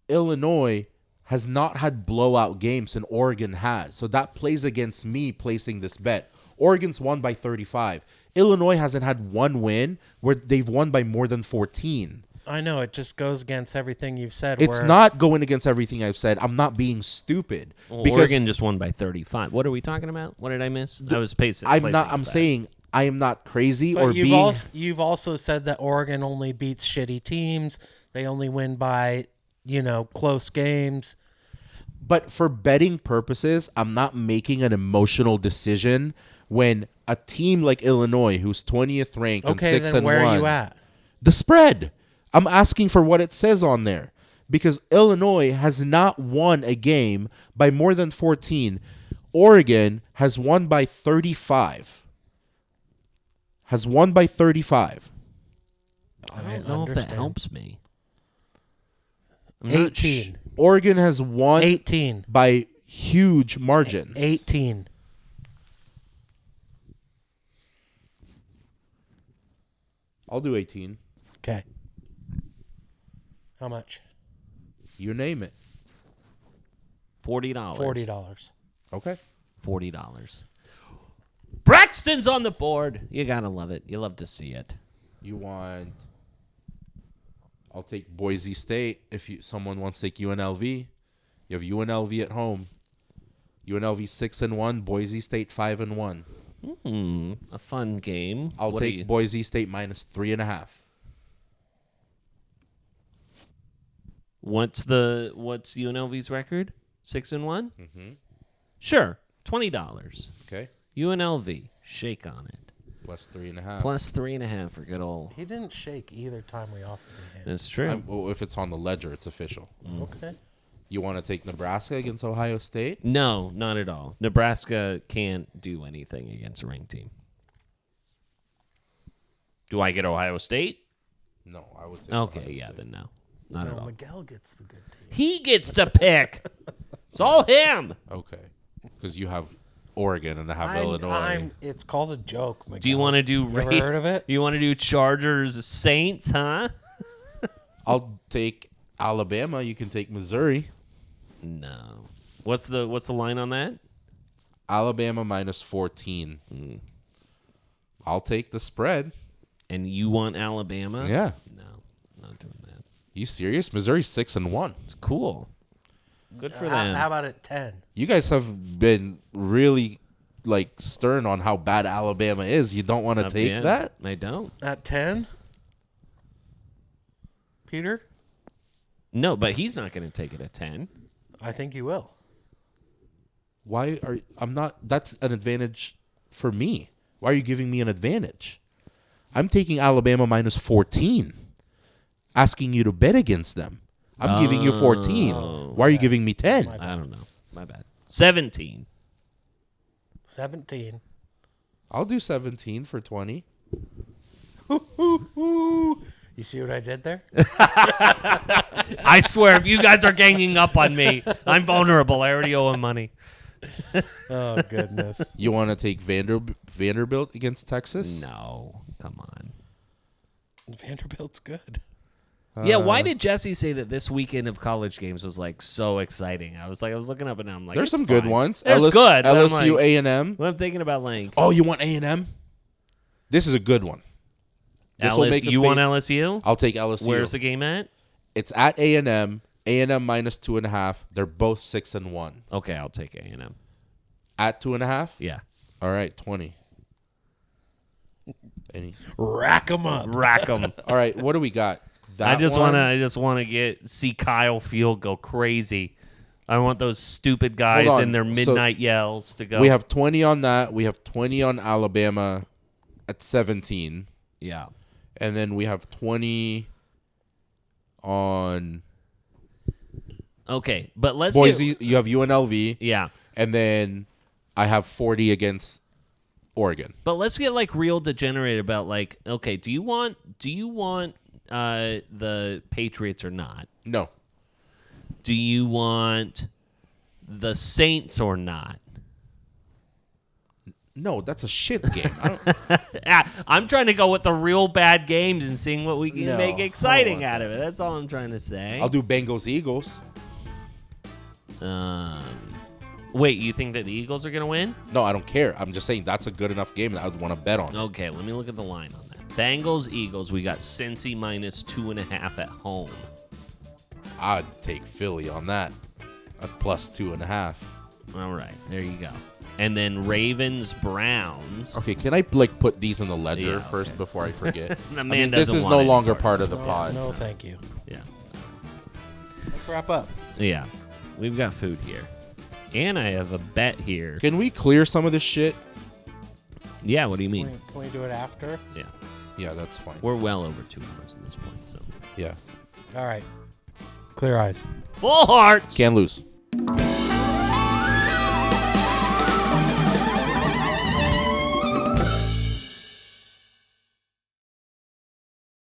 Illinois has not had blowout games and Oregon has. So that plays against me placing this bet. Oregon's won by 35. Illinois hasn't had one win where they've won by more than 14. I know. It just goes against everything you've said. It's not going against everything I've said. I'm not being stupid. Well, Oregon just won by 35. What are we talking about? What did I miss? I was pacing. I'm saying I am not crazy but or being. You've also said that Oregon only beats shitty teams. They only win by, close games. But for betting purposes, I'm not making an emotional decision when a team like Illinois, who's 20th ranked and 6-1. Then where are you at? The spread. I'm asking for what it says on there because Illinois has not won a game by more than 14. Oregon has won by 35. I don't know if that helps me. 18. Oregon has won 18 by huge margins. I'll do 18. Okay. How much? You name it. $40. $40. Okay. $40. Braxton's on the board. You gotta love it. You love to see it. You want... I'll take Boise State if someone wants to take UNLV. You have UNLV at home. UNLV 6-1, Boise State 5-1. A fun game. I'll take Boise State minus 3.5. What's UNLV's record? 6-1? Mm-hmm. Sure. $20. Okay. UNLV. Shake on it. Plus 3.5. Plus 3.5 for good old. He didn't shake either time we offered him. That's true. Well, if it's on the ledger, it's official. Okay. You want to take Nebraska against Ohio State? No, not at all. Nebraska can't do anything against a ranked team. Do I get Ohio State? No, I would take Okay, Ohio yeah, State. then no. Not at all. Miguel gets the good team. He gets to pick. It's all him. Okay. Because you have Oregon and I have Illinois. It's called a joke, Miguel. Do you want to do... You ever heard of it? You want to do Chargers Saints, huh? I'll take Alabama. You can take Missouri. No. What's the line on that? Alabama minus 14. I'll take the spread. And you want Alabama? Yeah. No, not doing that. You serious? Missouri's 6-1. It's cool. Good for them. How about at 10? You guys have been really stern on how bad Alabama is. You don't want to take yeah, that? I don't. At 10? Peter? No, but he's not going to take it at 10. I think you will. I'm not, that's an advantage for me. Why are you giving me an advantage? I'm taking Alabama minus 14. Asking you to bet against them. I'm giving you 14. Why are you giving me 10? I don't know. My bad. 17. 17. I'll do 17 for 20. You see what I did there? I swear, if you guys are ganging up on me, I'm vulnerable. I already owe him money. Oh, goodness. You want to take Vanderbilt against Texas? No. Come on. Vanderbilt's good. Yeah, why did Jesse say that this weekend of college games was so exciting? I was looking up and I'm like, there's some it's good fine. ones. There's good. LSU, A&M. What I'm thinking about Oh, you want A&M? This is a good one. This will make us you want LSU? I'll take LSU. Where's the game at? It's at A&M. A&M minus 2.5. They're both 6-1. Okay, I'll take A&M. At 2.5? Yeah. All right, 20. Rack them up. Rack them. All right, what do we got? I just want to see Kyle Field go crazy. I want those stupid guys in their midnight yells to go. We have 20 on that. We have 20 on Alabama at 17. Yeah. And then we have 20 on... Okay, but let's Boise. You have UNLV. Yeah. And then I have 40 against Oregon. But let's get real degenerate about okay, do you want the Patriots or not? No. Do you want the Saints or not? No, that's a shit game. I'm trying to go with the real bad games and seeing what we can make exciting out of it. That's all I'm trying to say. I'll do Bengals Eagles. Wait, you think that the Eagles are going to win? No, I don't care. I'm just saying that's a good enough game that I would want to bet on. Okay, let me look at the line on that. Bengals, Eagles, we got Cincy minus 2.5 at home. I'd take Philly on that at plus 2.5. All right, there you go. And then Ravens, Browns. Okay, can I put these in the ledger first before I forget? The man this is no longer part of the pod. No, thank you. Yeah. Let's wrap up. Yeah, we've got food here. And I have a bet here. Can we clear some of this shit? Yeah, what do you mean? Can we do it after? Yeah. Yeah, that's fine. We're well over 2 hours at this point. So. Yeah. All right. Clear eyes. Full hearts. Can't lose.